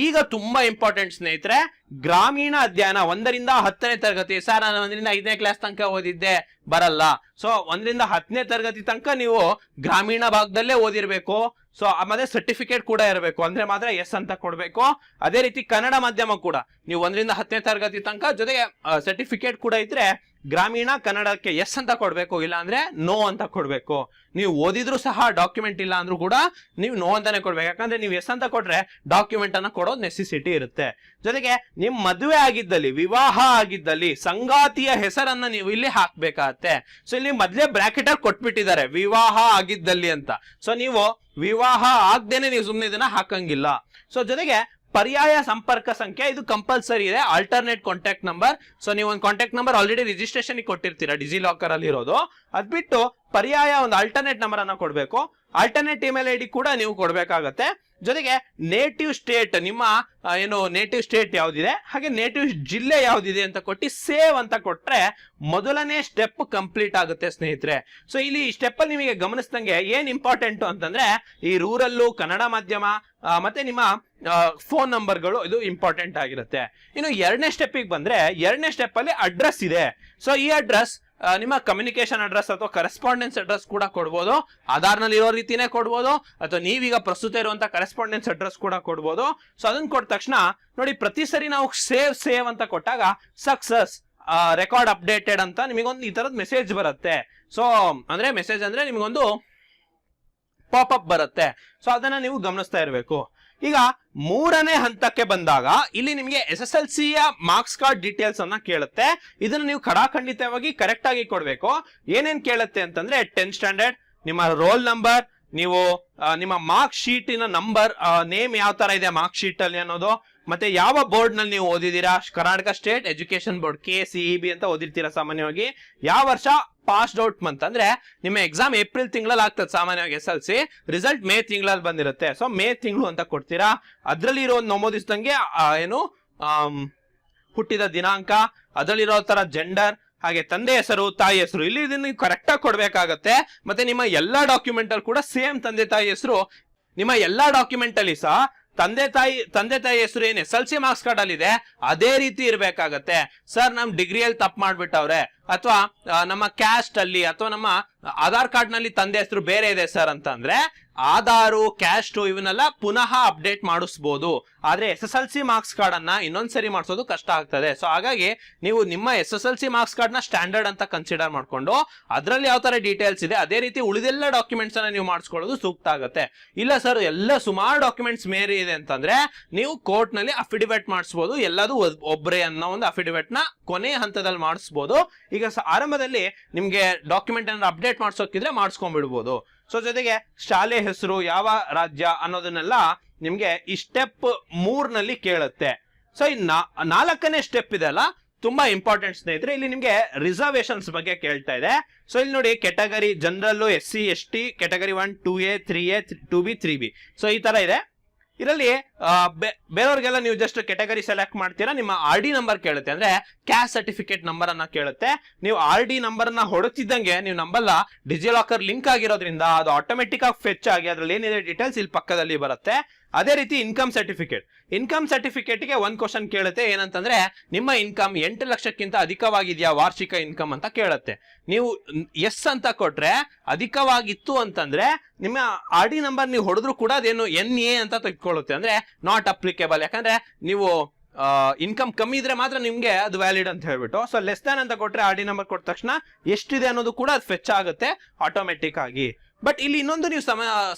ಈಗ ತುಂಬಾ ಇಂಪಾರ್ಟೆಂಟ್ ಸ್ನೇಹಿತರೆ, ಗ್ರಾಮೀಣ ಅಧ್ಯಯನ 1ರಿಂದ 10ನೇ ತರಗತಿ. ಸರ್ ನಾನು 1ರಿಂದ 5ನೇ ಕ್ಲಾಸ್ ತನಕ ಓದಿದ್ದೆ, ಬರಲ್ಲ. ಸೊ 1ರಿಂದ 10ನೇ ತರಗತಿ ತನಕ ನೀವು ಗ್ರಾಮೀಣ ಭಾಗದಲ್ಲೇ ಓದಿರ್ಬೇಕು. ಸೊ ಮತ್ತೆ ಸರ್ಟಿಫಿಕೇಟ್ ಕೂಡ ಇರಬೇಕು, ಅಂದ್ರೆ ಮಾತ್ರ ಎಸ್ ಅಂತ ಕೊಡ್ಬೇಕು. ಅದೇ ರೀತಿ ಕನ್ನಡ ಮಾಧ್ಯಮ ಕೂಡ ನೀವು 1ರಿಂದ 10ನೇ ತರಗತಿ ತನಕ, ಜೊತೆಗೆ ಸರ್ಟಿಫಿಕೇಟ್ ಕೂಡ ಇದ್ರೆ ಗ್ರಾಮೀಣ ಕನ್ನಡಕ್ಕೆ ಎಸ್ ಅಂತ ಕೊಡ್ಬೇಕು, ಇಲ್ಲ ಅಂದ್ರೆ ನೋ ಅಂತ ಕೊಡ್ಬೇಕು. ನೀವು ಓದಿದ್ರು ಸಹ ಡಾಕ್ಯುಮೆಂಟ್ ಇಲ್ಲ ಅಂದ್ರೂ ಕೂಡ ನೀವು ನೋ ಅಂತಾನೆ ಕೊಡ್ಬೇಕು. ಯಾಕಂದ್ರೆ ನೀವು ಎಸ್ ಅಂತ ಕೊಟ್ರೆ ಡಾಕ್ಯುಮೆಂಟ್ ಅನ್ನ ಕೊಡೋದು ನೆಸೆಸಿಟಿ ಇರುತ್ತೆ. ಜೊತೆಗೆ ನಿಮ್ ಮದುವೆ ಆಗಿದ್ದಲ್ಲಿ, ವಿವಾಹ ಆಗಿದ್ದಲ್ಲಿ ಸಂಗಾತಿಯ ಹೆಸರನ್ನ ನೀವು ಇಲ್ಲಿ ಹಾಕ್ಬೇಕಾಗತ್ತೆ. ಸೊ ಇಲ್ಲಿ ಮೊದ್ಲೇ ಬ್ರಾಕೆಟ್ ಅಲ್ಲಿ ಕೊಟ್ಬಿಟ್ಟಿದ್ದಾರೆ ವಿವಾಹ ಆಗಿದ್ದಲ್ಲಿ ಅಂತ. ಸೊ ನೀವು ವಿವಾಹ ಆಗ್ದೇನೆ ನೀವು ಸುಮ್ಮನೆ ಇದನ್ನ ಹಾಕಂಗಿಲ್ಲ. ಸೊ ಜೊತೆಗೆ ಪರ್ಯಾಯ ಸಂಪರ್ಕ ಸಂಖ್ಯೆ, ಇದು ಕಂಪಲ್ಸರಿ ಇದೆ. Alternate contact number. ಸೊ ನೀವು ಒಂದು ಕಾಂಟ್ಯಾಕ್ಟ್ ನಂಬರ್ ಆಲ್ರೆಡಿ ರಿಜಿಸ್ಟ್ರೇಷನ್ ಕೊಟ್ಟಿರ್ತೀರಾ ಡಿಜಿಲಾಕರ್ ಅಲ್ಲಿ ಇರೋದು, ಅದ್ ಬಿಟ್ಟು ಪರ್ಯಾಯ ಒಂದು ಆಲ್ಟರ್ನೇಟ್ ನಂಬರ್ ಅನ್ನ ಕೊಡ್ಬೇಕು. ಆಲ್ಟರ್ನೇಟ್ ಇಮೇಲ್ ID ಕೂಡ ನೀವು ಕೊಡ್ಬೇಕಾಗತ್ತೆ. ಜೊತೆಗೆ ನೇಟಿವ್ ಸ್ಟೇಟ್, ನಿಮ್ಮ ನೇಟಿವ್ ಸ್ಟೇಟ್ ಯಾವ್ದಿದೆ, ಹಾಗೆ ನೇಟಿವ್ ಜಿಲ್ಲೆ ಯಾವ್ದಿದೆ ಅಂತ ಕೊಟ್ಟು ಸೇವ್ ಅಂತ ಕೊಟ್ರೆ ಮೊದಲನೇ ಸ್ಟೆಪ್ ಕಂಪ್ಲೀಟ್ ಆಗುತ್ತೆ ಸ್ನೇಹಿತರೆ. ಸೊ ಇಲ್ಲಿ ಈ ಸ್ಟೆಪ್ ಅಲ್ಲಿ ನಿಮಗೆ ಗಮನಿಸಿದಂಗೆ ಏನ್ ಇಂಪಾರ್ಟೆಂಟ್ ಅಂತಂದ್ರೆ ಈ ರೂರಲ್ಲು, ಕನ್ನಡ ಮಾಧ್ಯಮ, ಮತ್ತೆ ನಿಮ್ಮ ಫೋನ್ ನಂಬರ್ಗಳು, ಇದು ಇಂಪಾರ್ಟೆಂಟ್ ಆಗಿರುತ್ತೆ. ಇನ್ನು 2ನೇ ಸ್ಟೆಪ್ಪಿಗೆ ಬಂದ್ರೆ 2ನೇ ಸ್ಟೆಪ್ ಅಲ್ಲಿ ಅಡ್ರೆಸ್ ಇದೆ. ಸೊ ಈ ಅಡ್ರೆಸ್ ನಿಮ್ಮ ಕಮ್ಯುನಿಕೇಶನ್ ಅಡ್ರೆಸ್ ಅಥವಾ ಕರೆಸ್ಪಾಂಡೆನ್ಸ್ ಅಡ್ರೆಸ್ ಕೂಡ ಕೊಡ್ಬೋದು, ಆಧಾರ್ನಲ್ಲಿ ಇರೋ ರೀತಿನೇ ಕೊಡ್ಬೋದು, ಅಥವಾ ನೀವೀಗ ಪ್ರಸ್ತುತ ಇರುವಂತ ಕರೆಸ್ಪಾಂಡೆನ್ಸ್ ಅಡ್ರೆಸ್ ಕೂಡ ಕೊಡ್ಬೋದು. ಸೊ ಅದನ್ನ ಕೊಟ್ಟ ತಕ್ಷಣ ನೋಡಿ, ಪ್ರತಿ ಸರಿ ನಾವು ಸೇವ್ ಅಂತ ಕೊಟ್ಟಾಗ ಸಕ್ಸಸ್ ರೆಕಾರ್ಡ್ ಅಪ್ಡೇಟೆಡ್ ಅಂತ ನಿಮಗೊಂದು ಈ ತರದ ಮೆಸೇಜ್ ಬರುತ್ತೆ. ಸೊ ಅಂದ್ರೆ ಮೆಸೇಜ್ ಅಂದ್ರೆ ನಿಮಗೊಂದು ಪಾಪ್ಅಪ್ ಬರುತ್ತೆ. ಸೊ ಅದನ್ನ ನೀವು ಗಮನಿಸ್ತಾ ಇರಬೇಕು. ಈಗ 3ನೇ ಹಂತಕ್ಕೆ ಬಂದಾಗ ಇಲ್ಲಿ ನಿಮಗೆ SSLC ಯ ಮಾರ್ಕ್ಸ್ ಕಾರ್ಡ್ ಡೀಟೇಲ್ಸ್ ಅನ್ನ ಕೇಳುತ್ತೆ. ಇದನ್ನ ನೀವು ಖಡಾಖಂಡಿತವಾಗಿ ಕರೆಕ್ಟ್ ಆಗಿ ಕೊಡ್ಬೇಕು. ಏನೇನ್ ಕೇಳುತ್ತೆ ಅಂತಂದ್ರೆ 10th ಸ್ಟ್ಯಾಂಡರ್ಡ್, ನಿಮ್ಮ ರೋಲ್ ನಂಬರ್, ನೀವು ನಿಮ್ಮ ಮಾರ್ಕ್ ಶೀಟಿನ ನಂಬರ್, ನೇಮ್ ಯಾವ ತರ ಇದೆ ಮಾರ್ಕ್ ಶೀಟ್ ಅಲ್ಲಿ ಅನ್ನೋದು, ಮತ್ತೆ ಯಾವ ಬೋರ್ಡ್ ನಲ್ಲಿ ನೀವು ಓದಿದ್ದೀರಾ, Karnataka state education board KCEB ಅಂತ ಓದಿರ್ತೀರಾ ಸಾಮಾನ್ಯವಾಗಿ. ಯಾವ ವರ್ಷ ಪಾಸ್ಡ್ ಔಟ್ ಮಂತ್, ಅಂದ್ರೆ ನಿಮ್ಮ ಎಕ್ಸಾಮ್ ಏಪ್ರಿಲ್ ತಿಂಗಳಲ್ಲಿ ಆಗ್ತದೆ ಸಾಮಾನ್ಯವಾಗಿ SLC, ರಿಸಲ್ಟ್ ಮೇ ತಿಂಗಳಲ್ಲಿ ಬಂದಿರುತ್ತೆ. ಸೊ ಮೇ ತಿಂಗಳು ಅಂತ ಕೊಡ್ತೀರಾ. ಅದ್ರಲ್ಲಿ ಇರೋ ನಮೂದಿಸಿದಂಗೆ ಹುಟ್ಟಿದ ದಿನಾಂಕ, ಅದರಲ್ಲಿರೋ ತರ ಜೆಂಡರ್, ಹಾಗೆ ತಂದೆ ಹೆಸರು, ತಾಯಿ ಹೆಸರು, ಇಲ್ಲಿ ಇದನ್ನ ಕರೆಕ್ಟ್ ಆಗಿ ಕೊಡ್ಬೇಕಾಗತ್ತೆ. ಮತ್ತೆ ನಿಮ್ಮ ಎಲ್ಲಾ ಡಾಕ್ಯುಮೆಂಟ್ ಅಲ್ಲಿ ಕೂಡ ಸೇಮ್ ತಂದೆ ತಾಯಿ ಹೆಸರು, ನಿಮ್ಮ ಎಲ್ಲಾ ಡಾಕ್ಯುಮೆಂಟ್ ಅಲ್ಲಿ ಸಹ ತಂದೆ ತಾಯಿ ಹೆಸರು ಏನು SLC ಮಾರ್ಕ್ಸ್ ಕಾರ್ಡ್ ಅಲ್ಲಿ ಇದೆ ಅದೇ ರೀತಿ ಇರ್ಬೇಕಾಗತ್ತೆ. ಸರ್ ನಮ್ ಡಿಗ್ರಿಯಲ್ಲಿ ತಪ್ಪು ಮಾಡ್ಬಿಟ್ಟವ್ರೆ, ಅಥವಾ ನಮ್ಮ ಕ್ಯಾಸ್ಟ್ ಅಲ್ಲಿ ಅಥವಾ ನಮ್ಮ ಆಧಾರ್ ಕಾರ್ಡ್ ನಲ್ಲಿ ತಂದೆ ಹೆಸರು ಬೇರೆ ಇದೆ ಸರ್ ಅಂತ ಅಂದ್ರೆ ಆಧಾರು ಕ್ಯಾಸ್ಟ್ ಇವನ್ನೆಲ್ಲ ಪುನಃ ಅಪ್ಡೇಟ್ ಮಾಡಿಸ್ಬೋದು. ಆದ್ರೆ SSLC ಮಾರ್ಕ್ಸ್ ಕಾರ್ಡ್ ಅನ್ನ ಇನ್ನೊಂದ್ಸರಿ ಮಾಡಿಸೋದು ಕಷ್ಟ ಆಗ್ತದೆ. ಸೊ ಹಾಗಾಗಿ ನೀವು ನಿಮ್ಮ SSLC ಮಾರ್ಕ್ಸ್ ಕಾರ್ಡ್ ನ ಸ್ಟ್ಯಾಂಡರ್ಡ್ ಅಂತ ಕನ್ಸಿಡರ್ ಮಾಡ್ಕೊಂಡು ಅದರಲ್ಲಿ ಯಾವ ತರ ಡೀಟೇಲ್ಸ್ ಇದೆ ಅದೇ ರೀತಿ ಉಳಿದೆಲ್ಲ ಡಾಕ್ಯುಮೆಂಟ್ಸ್ ಅನ್ನ ನೀವು ಮಾಡಿಸ್ಕೊಳ್ಳೋದು ಸೂಕ್ತ ಆಗುತ್ತೆ. ಇಲ್ಲ ಸರ್ ಎಲ್ಲ ಸುಮಾರು ಡಾಕ್ಯುಮೆಂಟ್ಸ್ ಮೇರೆ ಇದೆ ಅಂತಂದ್ರೆ ನೀವು ಕೋರ್ಟ್ ನಲ್ಲಿ ಅಫಿಡವಿಟ್ ಮಾಡಿಸಬಹುದು. ಎಲ್ಲದೂ ಒಬ್ಬರೇ ಅನ್ನೋ ಒಂದು ಅಫಿಡವಿಟ್ ನ ಕೊನೆ ಹಂತದಲ್ಲಿ ಮಾಡಿಸಬಹುದು. ಈಗ ಆರಂಭದಲ್ಲಿ ನಿಮ್ಗೆ ಡಾಕ್ಯುಮೆಂಟ್ ಅನ್ನ ಅಪ್ಡೇಟ್ ಮಾಡಿಸೋಕಿದ್ರೆ ಮಾಡಿಸ್ಕೊಂಡ್ಬಿಡ್ಬೋದು. ಸೊ ಜೊತೆಗೆ ಶಾಲೆ ಹೆಸರು ಯಾವ ರಾಜ್ಯ ಅನ್ನೋದನ್ನೆಲ್ಲ ನಿಮ್ಗೆ ಈ ಸ್ಟೆಪ್ 3 ನಲ್ಲಿ ಕೇಳುತ್ತೆ. ಸೊ ಈ 4ನೇ ಸ್ಟೆಪ್ ಇದೆ ಅಲ್ಲ, ತುಂಬಾ ಇಂಪಾರ್ಟೆಂಟ್ ಸ್ನೇಹಿತರೆ. ಇಲ್ಲಿ ನಿಮ್ಗೆ ರಿಸರ್ವೇಶನ್ಸ್ ಬಗ್ಗೆ ಕೇಳ್ತಾ ಇದೆ. ಸೊ ಇಲ್ಲಿ ನೋಡಿ category general, SC ST category 1 2A 3A 2B 3B. So ಈ ತರ ಇದೆ. ಇದರಲ್ಲಿ ಬೇರೆಯವ್ರಿಗೆಲ್ಲ ನೀವು ಜಸ್ಟ್ ಕೆಟಗರಿ ಸೆಲೆಕ್ಟ್ ಮಾಡ್ತೀರಾ, ನಿಮ್ಮ RD ನಂಬರ್ ಕೇಳುತ್ತೆ, ಅಂದ್ರೆ ಕ್ಯಾಸ್ಟ್ ಸರ್ಟಿಫಿಕೇಟ್ ನಂಬರ್ ಅನ್ನ ಕೇಳುತ್ತೆ. ನೀವು RD ನಂಬರ್ ಅನ್ನ ಹೊಡುತ್ತಿದ್ದಂಗೆ ನೀವು ನಂಬಲ್ಲ, ಡಿಜಿಲಾಕರ್ ಲಿಂಕ್ ಆಗಿರೋದ್ರಿಂದ ಅದು ಆಟೋಮೆಟಿಕ್ ಆಗಿ ಫೆಚ್ ಆಗಿ ಅದ್ರಲ್ಲಿ ಏನಿದೆ ಡೀಟೇಲ್ಸ್ ಇಲ್ಲಿ ಪಕ್ಕದಲ್ಲಿ ಬರುತ್ತೆ. ಅದೇ ರೀತಿ ಇನ್ಕಮ್ ಸರ್ಟಿಫಿಕೇಟ್ಗೆ ಒಂದು ಕ್ವಶನ್ ಕೇಳುತ್ತೆ, ಏನಂತಂದ್ರೆ ನಿಮ್ಮ ಇನ್ಕಮ್ 8 ಲಕ್ಷಕ್ಕಿಂತ ಅಧಿಕವಾಗಿದೆಯಾ ವಾರ್ಷಿಕ ಇನ್ಕಮ್ ಅಂತ ಕೇಳುತ್ತೆ. ನೀವು ಎಸ್ ಅಂತ ಕೊಟ್ರೆ ಅಧಿಕವಾಗಿತ್ತು ಅಂತಂದ್ರೆ ನಿಮ್ಮ RD ನಂಬರ್ ನೀವು ಹೊಡೆದ್ರು ಕೂಡ ಅದೇನು NA ಅಂತ ತೆಗೆದುಕೊಳ್ಳುತ್ತೆ, ಅಂದ್ರೆ ನಾಟ್ ಅಪ್ಲಿಕೇಬಲ್. ಯಾಕಂದ್ರೆ ನೀವು ಇನ್ಕಮ್ ಕಮ್ಮಿ ಇದ್ರೆ ಮಾತ್ರ ನಿಮ್ಗೆ ಅದು ವ್ಯಾಲಿಡ್ ಅಂತ ಹೇಳ್ಬಿಟ್ಟು. ಸೊ ಲೆಸ್ ದ್ಯಾನ್ ಅಂತ ಕೊಟ್ರೆ RD ನಂಬರ್ ಕೊಟ್ಟ ತಕ್ಷಣ ಎಷ್ಟಿದೆ ಅನ್ನೋದು ಕೂಡ ಅದು ಫೆಚ್ ಆಗುತ್ತೆ ಆಟೋಮೆಟಿಕ್ ಆಗಿ. ಬಟ್ ಇಲ್ಲಿ ಇನ್ನೊಂದು ನೀವು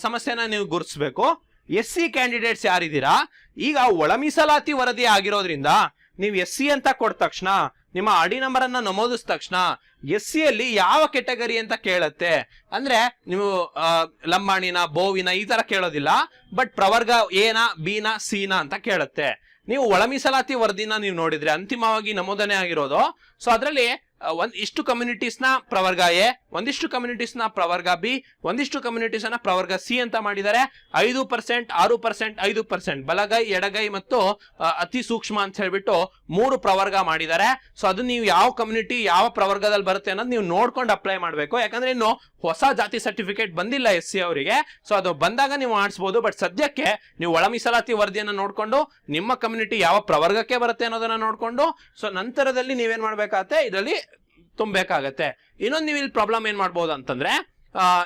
ಸಮಸ್ಯೆನ ನೀವು ಗುರುತಿಸಬೇಕು. SC ಕ್ಯಾಂಡಿಡೇಟ್ಸ್ ಯಾರಿದ್ದೀರಾ, ಈಗ ಒಳ ಮೀಸಲಾತಿ ವರದಿ ಆಗಿರೋದ್ರಿಂದ ನೀವು SC ಅಂತ ಕೊಟ್ಟ ತಕ್ಷಣ ನಿಮ್ಮ RD ನಂಬರ್ ಅನ್ನ ನಮೂದಿಸಿದ ತಕ್ಷಣ SC ಅಲ್ಲಿ ಯಾವ ಕೆಟಗರಿ ಅಂತ ಕೇಳುತ್ತೆ. ಅಂದ್ರೆ ನೀವು ಲಂಬಾಣಿನ, ಬೋವಿನ ಈ ತರ ಕೇಳೋದಿಲ್ಲ, ಬಟ್ ಪ್ರವರ್ಗ A ನ B ನ C ನ ಅಂತ ಕೇಳುತ್ತೆ. ನೀವು ಒಳ ಮೀಸಲಾತಿ ವರದಿನ ನೀವು ನೋಡಿದ್ರೆ ಅಂತಿಮವಾಗಿ ನಮೂದನೆ ಆಗಿರೋದು. ಸೊ ಅದರಲ್ಲಿ ಒಂದಿಷ್ಟು ಕಮ್ಯುನಿಟೀಸ್ ನ ಪ್ರವರ್ಗ A, ಒಂದಿಷ್ಟು ಕಮ್ಯುನಿಟೀಸ್ ನ ಪ್ರವರ್ಗ B, ಒಂದಿಷ್ಟು ಕಮ್ಯುನಿಟೀಸ್ ನ ಪ್ರವರ್ಗ C ಅಂತ ಮಾಡಿದ್ದಾರೆ. 5%, 6%, 5% ಬಲಗೈ, ಎಡಗೈ ಮತ್ತು ಅತಿ ಸೂಕ್ಷ್ಮ ಅಂತ ಹೇಳ್ಬಿಟ್ಟು 3 ಪ್ರವರ್ಗ ಮಾಡಿದ್ದಾರೆ. ಸೊ ಅದು ನೀವು ಯಾವ ಕಮ್ಯುನಿಟಿ ಯಾವ ಪ್ರವರ್ಗದಲ್ಲಿ ಬರುತ್ತೆ ಅನ್ನೋದು ನೀವು ನೋಡ್ಕೊಂಡು ಅಪ್ಲೈ ಮಾಡಬೇಕು. ಯಾಕಂದ್ರೆ ಇನ್ನು ಹೊಸ ಜಾತಿ ಸರ್ಟಿಫಿಕೇಟ್ ಬಂದಿಲ್ಲ SC ಅವರಿಗೆ. ಸೊ ಅದು ಬಂದಾಗ ನೀವು ಮಾಡಿಸಬಹುದು. ಬಟ್ ಸದ್ಯಕ್ಕೆ ನೀವು ಒಳ ಮೀಸಲಾತಿ ವರದಿಯನ್ನು ನೋಡ್ಕೊಂಡು ನಿಮ್ಮ ಕಮ್ಯುನಿಟಿ ಯಾವ ಪ್ರವರ್ಗಕ್ಕೆ ಬರುತ್ತೆ ಅನ್ನೋದನ್ನ ನೋಡ್ಕೊಂಡು ಸೊ ನಂತರದಲ್ಲಿ ನೀವೇನ್ ಮಾಡ್ಬೇಕಾಗತ್ತೆ, ಇದರಲ್ಲಿ ತುಂಬಬೇಕಾಗತ್ತೆ. ಇನ್ನೊಂದು ನೀವು ಇಲ್ಲಿ ಪ್ರಾಬ್ಲಮ್ ಏನ್ ಮಾಡ್ಬೋದು ಅಂತಂದ್ರೆ,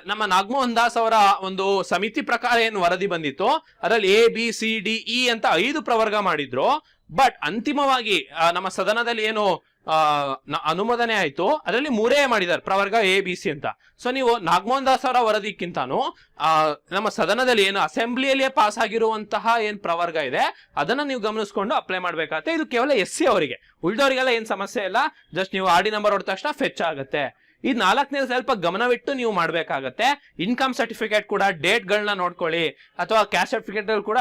ನಮ್ಮ ನಾಗಮೋಹನ್ ದಾಸ್ ಅವರ ಒಂದು ಸಮಿತಿ ಪ್ರಕಾರ ಏನು ವರದಿ ಬಂದಿತ್ತು ಅದರಲ್ಲಿ ABCDE ಅಂತ 5 ಪ್ರವರ್ಗ ಮಾಡಿದ್ರು. ಬಟ್ ಅಂತಿಮವಾಗಿ ನಮ್ಮ ಸದನದಲ್ಲಿ ಏನು ಅನುಮೋದನೆ ಆಯ್ತು ಅದರಲ್ಲಿ 3 ಮಾಡಿದ್ದಾರೆ ಪ್ರವರ್ಗ ABC ಅಂತ. ಸೊ ನೀವು ನಾಗಮೋಹನ್ ದಾಸ್ ಅವರ ವರದಿಕ್ಕಿಂತಾನು ನಮ್ಮ ಸದನದಲ್ಲಿ ಏನು ಅಸೆಂಬ್ಲಿಯಲ್ಲಿಯೇ ಪಾಸ್ ಆಗಿರುವಂತಹ ಏನ್ ಪ್ರವರ್ಗ ಇದೆ ಅದನ್ನ ನೀವು ಗಮನಿಸ್ಕೊಂಡು ಅಪ್ಲೈ ಮಾಡ್ಬೇಕಾಗತ್ತೆ. ಇದು ಕೇವಲ SC ಅವರಿಗೆ, ಉಳಿದವರಿಗೆಲ್ಲ ಏನ್ ಸಮಸ್ಯೆ ಇಲ್ಲ. ಜಸ್ಟ್ ನೀವು RD ನಂಬರ್ ಹೊಡೆದ ತಕ್ಷಣ ಫೆಚ್ ಆಗುತ್ತೆ. ಈ 4ನೇ ಸ್ವಲ್ಪ ಗಮನವಿಟ್ಟು ನೀವು ಮಾಡ್ಬೇಕಾಗತ್ತೆ. ಇನ್ಕಮ್ ಸರ್ಟಿಫಿಕೇಟ್ ಕೂಡ ಡೇಟ್ ಗಳನ್ನ ನೋಡ್ಕೊಳ್ಳಿ, ಅಥವಾ ಕ್ಯಾಸ್ಟ್ ಸರ್ಟಿಫಿಕೇಟ್ ಕೂಡ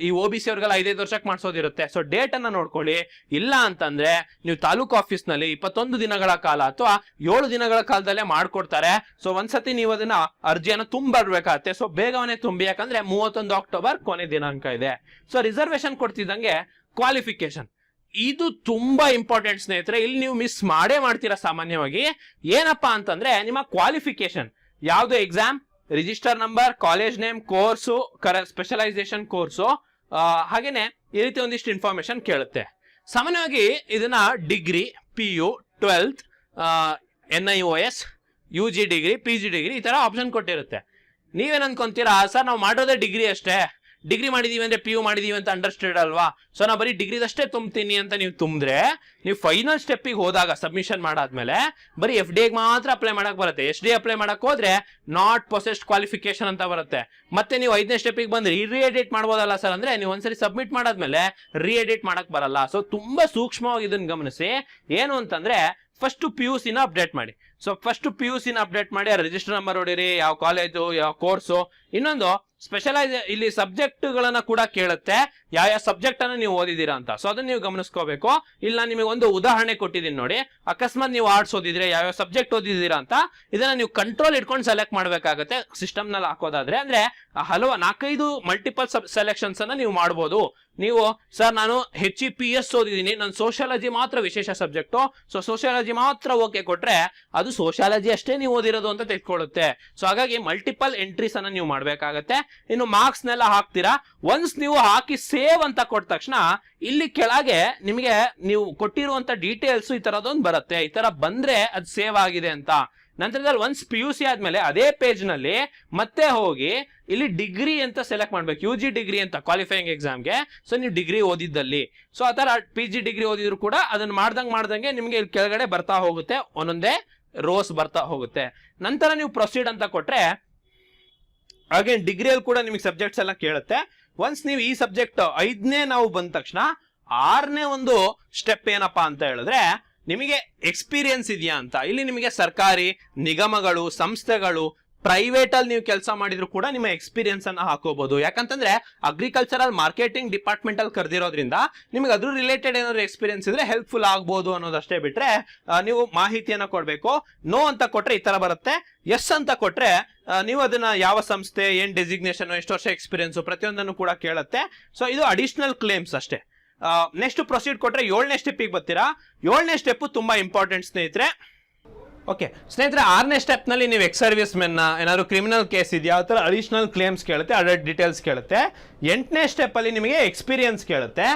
ಈ OBC ಅವ್ರಿಗೆಲ್ಲ 5 ವರ್ಷಕ್ಕೆ ಮಾಡಿಸೋದಿರುತ್ತೆ. ಸೊ ಡೇಟ್ ಅನ್ನ ನೋಡ್ಕೊಳ್ಳಿ. ಇಲ್ಲ ಅಂತಂದ್ರೆ ನೀವು ತಾಲೂಕು ಆಫೀಸ್ ನಲ್ಲಿ 21 ದಿನಗಳ ಕಾಲ ಅಥವಾ 7 ದಿನಗಳ ಕಾಲದಲ್ಲೇ ಮಾಡ್ಕೊಡ್ತಾರೆ. ಸೊ ಒಂದ್ಸತಿ ನೀವು ಅದನ್ನ ಅರ್ಜಿಯನ್ನು ತುಂಬರ್ಬೇಕಾಗತ್ತೆ. ಸೊ ಬೇಗನೆ ತುಂಬಿ, ಯಾಕಂದ್ರೆ 31 ಅಕ್ಟೋಬರ್ ಕೊನೆ ದಿನಾಂಕ ಇದೆ. ಸೊ ರಿಸರ್ವೇಶನ್ ಕೊಡ್ತಿದ್ದಂಗೆ ಕ್ವಾಲಿಫಿಕೇಶನ್ ಇದು ತುಂಬಾ ಇಂಪಾರ್ಟೆಂಟ್ ಸ್ನೇಹಿತರೆ. ಇಲ್ಲಿ ನೀವು ಮಿಸ್ ಮಾಡೇ ಮಾಡ್ತೀರಾ ಸಾಮಾನ್ಯವಾಗಿ. ಏನಪ್ಪಾ ಅಂತಂದ್ರೆ ನಿಮ್ಮ ಕ್ವಾಲಿಫಿಕೇಶನ್ ಯಾವ್ದು, exam, register number, college name, course, specialisation course, ಹಾಗೇನೆ ಈ ರೀತಿ ಒಂದಿಷ್ಟು ಇನ್ಫಾರ್ಮೇಶನ್ ಕೇಳುತ್ತೆ. ಸಾಮಾನ್ಯವಾಗಿ ಇದನ್ನ degree, PU, 12th, NIOS, UG degree, PG degree ಈ ತರ ಆಪ್ಷನ್ ಕೊಟ್ಟಿರುತ್ತೆ. ನೀವೇನ್ ಅನ್ಕೊಂತೀರಾ, ಸರ್ ನಾವು ಮಾಡೋದೇ ಡಿಗ್ರಿ ಅಷ್ಟೇ, ಡಿಗ್ರಿ ಮಾಡಿದೀವಿ ಅಂದ್ರೆ PU ಮಾಡಿದೀವಿ ಅಂತ ಅಂಡರ್ಸ್ಟ್ಯಾಂಡ್ ಅಲ್ವಾ, ಸೊ ನಾ ಬರೀ ಡಿಗ್ರಿದಷ್ಟೇ ತುಂಬ್ತೀನಿ ಅಂತ ನೀವು ತುಂಬಿದ್ರೆ ನೀವು ಫೈನಲ್ ಸ್ಟೆಪ್ಪಿಗೆ ಹೋದಾಗ ಸಬ್ಮಿಷನ್ ಮಾಡಾದ್ಮೇಲೆ ಬರೀ FD ಮಾತ್ರ ಅಪ್ಲೈ ಮಾಡಕ್ ಬರುತ್ತೆ. SD ಅಪ್ಲೈ ಮಾಡಕ್ ಹೋದ್ರೆ ನಾಟ್ ಪೊಸೆಸ್ಡ್ ಕ್ವಾಲಿಫಿಕೇಶನ್ ಅಂತ ಬರುತ್ತೆ. ಮತ್ತೆ ನೀವು 5ನೇ ಸ್ಟೆಪ್ಪಿಗೆ ಬಂದ್ರೆ ರೀಎಡಿಟ್ ಮಾಡ್ಬೋದಲ್ಲ ಸರ್ ಅಂದ್ರೆ, ನೀವು ಒಂದ್ಸರಿ ಸಬ್ಮಿಟ್ ಮಾಡಾದ್ಮೇಲೆ ರೀಎಡಿಟ್ ಮಾಡಕ್ ಬರಲ್ಲ. ಸೊ ತುಂಬಾ ಸೂಕ್ಷ್ಮವಾಗಿ ಇದನ್ನ ಗಮನಿಸಿ. ಏನು ಅಂತಂದ್ರೆ ಫಸ್ಟ್ PUC ನ ಅಪ್ಡೇಟ್ ಮಾಡಿ. ಸೊ ಫಸ್ಟ್ PUC ನ ಅಪ್ಡೇಟ್ ಮಾಡಿ, ರಿಜಿಸ್ಟರ್ ನಂಬರ್ ಹೊಡಿರಿ, ಯಾವ ಕಾಲೇಜು, ಯಾವ ಕೋರ್ಸು. ಇನ್ನೊಂದು ಸ್ಪೆಷಲೈಸ್ ಇಲ್ಲಿ ಸಬ್ಜೆಕ್ಟ್ ಗಳನ್ನ ಕೂಡ ಕೇಳುತ್ತೆ, ಯಾವ ಸಬ್ಜೆಕ್ಟ್ ಅನ್ನ ನೀವು ಓದಿದೀರಾ ಅಂತ. ಸೊ ಅದನ್ನ ನೀವು ಗಮನಿಸ್ಕೋಬೇಕು. ಇಲ್ಲಿ ನಾನು ನಿಮಗೆ ಒಂದು ಉದಾಹರಣೆ ಕೊಟ್ಟಿದ್ದೀನಿ ನೋಡಿ. ಅಕಸ್ಮಾತ್ ನೀವು ಆರ್ಟ್ಸ್ ಓದಿದ್ರೆ ಯಾವ ಸಬ್ಜೆಕ್ಟ್ ಓದಿದ್ದೀರಾ ಅಂತ ಇದನ್ನ ನೀವು ಕಂಟ್ರೋಲ್ ಇಟ್ಕೊಂಡು ಸೆಲೆಕ್ಟ್ ಮಾಡ್ಬೇಕಾಗತ್ತೆ ಸಿಸ್ಟಮ್ ನಲ್ಲಿ ಹಾಕೋದಾದ್ರೆ. ಅಂದ್ರೆ ಹಲವು 4-5 ಮಲ್ಟಿಪಲ್ ಸೆಲೆಕ್ಷನ್ಸ್ ಅನ್ನ ನೀವು ಮಾಡಬಹುದು. ನೀವು ಸರ್ ನಾನು HEPS ಓದಿದ್ದೀನಿ, ನಾನು ಸೋಷಿಯಾಲಜಿ ಮಾತ್ರ ವಿಶೇಷ ಸಬ್ಜೆಕ್ಟು, ಸೊ ಸೋಷಿಯಾಲಜಿ ಮಾತ್ರ ಕೊಟ್ರೆ ಅದು ಸೋಷಿಯಾಲಜಿ ಅಷ್ಟೇ ನೀವು ಓದಿರೋದು ಅಂತ ತೆಗೆದುಕೊಳ್ಳುತ್ತೆ. ಸೊ ಹಾಗಾಗಿ ಮಲ್ಟಿಪಲ್ ಎಂಟ್ರೀಸ್ ಅನ್ನ ನೀವು ಮಾಡಬೇಕಾಗತ್ತೆ. ಇನ್ನು ಮಾರ್ಕ್ಸ್ನೆಲ್ಲ ಹಾಕ್ತೀರಾ. ಒನ್ಸ್ ನೀವು ಹಾಕಿ ಸೇವ್ ಅಂತ ಕೊಟ್ಟ ತಕ್ಷಣ ಇಲ್ಲಿ ಕೆಳಗೆ ನಿಮಗೆ ನೀವು ಕೊಟ್ಟಿರುವಂತ ಡೀಟೇಲ್ಸ್ ಈ ತರದೊಂದು ಬರುತ್ತೆ. ಈ ತರ ಬಂದ್ರೆ ಅದು ಸೇವ್ ಆಗಿದೆ ಅಂತ. ನಂತರದಲ್ಲಿ ಒನ್ಸ್ PUC ಆದ್ಮೇಲೆ ಅದೇ ಪೇಜ್ ನಲ್ಲಿ ಮತ್ತೆ ಹೋಗಿ ಇಲ್ಲಿ ಡಿಗ್ರಿ ಅಂತ ಸೆಲೆಕ್ಟ್ ಮಾಡ್ಬೇಕು. UG ಡಿಗ್ರಿ ಅಂತ ಕ್ವಾಲಿಫೈಯಿಂಗ್ ಎಕ್ಸಾಮ್ಗೆ. ಸೊ ನೀವು ಡಿಗ್ರಿ ಓದಿದ್ದಲ್ಲಿ, ಸೊ ಆ ತರ PG ಡಿಗ್ರಿ ಓದಿದ್ರು ಕೂಡ ಅದನ್ನ ಮಾಡ್ದಂಗೆ ನಿಮ್ಗೆ ಇಲ್ಲಿ ಕೆಳಗಡೆ ಬರ್ತಾ ಹೋಗುತ್ತೆ, ಒಂದೊಂದೇ ರೋಸ್ ಬರ್ತಾ ಹೋಗುತ್ತೆ. ನಂತರ ನೀವು ಪ್ರೊಸೀಡ್ ಅಂತ ಕೊಟ್ರೆ ಅಗೇನ್ ಡಿಗ್ರಿಯಲ್ಲಿ ಕೂಡ ನಿಮಗೆ ಸಬ್ಜೆಕ್ಟ್ಸ್ ಎಲ್ಲ ಕೇಳುತ್ತೆ. ಒನ್ಸ್ ನೀವು ಈ ಸಬ್ಜೆಕ್ಟ್ 5ನೇ ನಾವು ಬಂದ ತಕ್ಷಣ 6ನೇ ಒಂದು ಸ್ಟೆಪ್ ಏನಪ್ಪಾ ಅಂತ ಹೇಳಿದ್ರೆ ನಿಮಗೆ ಎಕ್ಸ್ಪೀರಿಯನ್ಸ್ ಇದೆಯಾ ಅಂತ. ಇಲ್ಲಿ ನಿಮಗೆ ಸರ್ಕಾರಿ ನಿಗಮಗಳು, ಸಂಸ್ಥೆಗಳು, ಪ್ರೈವೇಟ್ ಅಲ್ಲಿ ನೀವು ಕೆಲಸ ಮಾಡಿದ್ರು ಕೂಡ ನಿಮ್ಮ ಎಕ್ಸ್ಪೀರಿಯನ್ಸ್ ಅನ್ನ ಹಾಕೋಬಹುದು. ಯಾಕಂತಂದ್ರೆ ಅಗ್ರಿಕಲ್ಚರಲ್ ಮಾರ್ಕೆಟಿಂಗ್ ಡಿಪಾರ್ಟ್ಮೆಂಟ್ ಅಲ್ಲಿ ಕರೆದಿರೋದ್ರಿಂದ ನಿಮಗೆ ಅದ್ರ ರಿಲೇಟೆಡ್ ಏನಾದ್ರು ಎಕ್ಸ್ಪೀರಿಯನ್ಸ್ ಇದ್ರೆ ಹೆಲ್ಪ್ಫುಲ್ ಆಗ್ಬೋದು ಅನ್ನೋದಷ್ಟೇ ಬಿಟ್ರೆ ನೀವು ಮಾಹಿತಿಯನ್ನ ಕೊಡ್ಬೇಕು. ನೋ ಅಂತ ಕೊಟ್ರೆ ಈ ತರ ಬರುತ್ತೆ. ಎಸ್ ಅಂತ ಕೊಟ್ರೆ ನೀವು ಅದನ್ನ ಯಾವ ಸಂಸ್ಥೆ, ಏನ್ ಡೆಸಿಗ್ನೇಷನ್, ಎಷ್ಟು ವರ್ಷ ಎಕ್ಸ್ಪೀರಿಯನ್ಸ್ ಪ್ರತಿಯೊಂದನ್ನು ಕೂಡ ಕೇಳುತ್ತೆ. ಸೊ ಇದು ಅಡಿಷನಲ್ ಕ್ಲೇಮ್ಸ್ ಅಷ್ಟೇ. ನೆಕ್ಸ್ಟ್ ಪ್ರೊಸೀಡ್ ಕೊಟ್ರೆ 7ನೇ ಸ್ಟೆಪ್ಪಿಗೆ ಬರ್ತೀರಾ. 7ನೇ ಸ್ಟೆಪ್ ತುಂಬಾ ಇಂಪಾರ್ಟೆಂಟ್ ಸ್ನೇಹಿತರೆ. ಓಕೆ ಸ್ನೇಹಿತರೆ, 6ನೇ ಸ್ಟೆಪ್ ನಲ್ಲಿ ನೀವು ಎಕ್ಸ್ ಸರ್ವಿಸ್ ಮೆನ್ ಏನಾದ್ರು ಕ್ರಿಮಿನಲ್ ಕೇಸ್ ಇದೆಯಾ ಆ ಥರ ಅಡಿಷನಲ್ ಕ್ಲೇಮ್ಸ್ ಕೇಳುತ್ತೆ, ಅದರ್ ಡೀಟೇಲ್ಸ್ ಕೇಳುತ್ತೆ. 8ನೇ ಸ್ಟೆಪ್ ಅಲ್ಲಿ ನಿಮಗೆ ಎಕ್ಸ್ಪೀರಿಯನ್ಸ್ ಕೇಳುತ್ತೆ.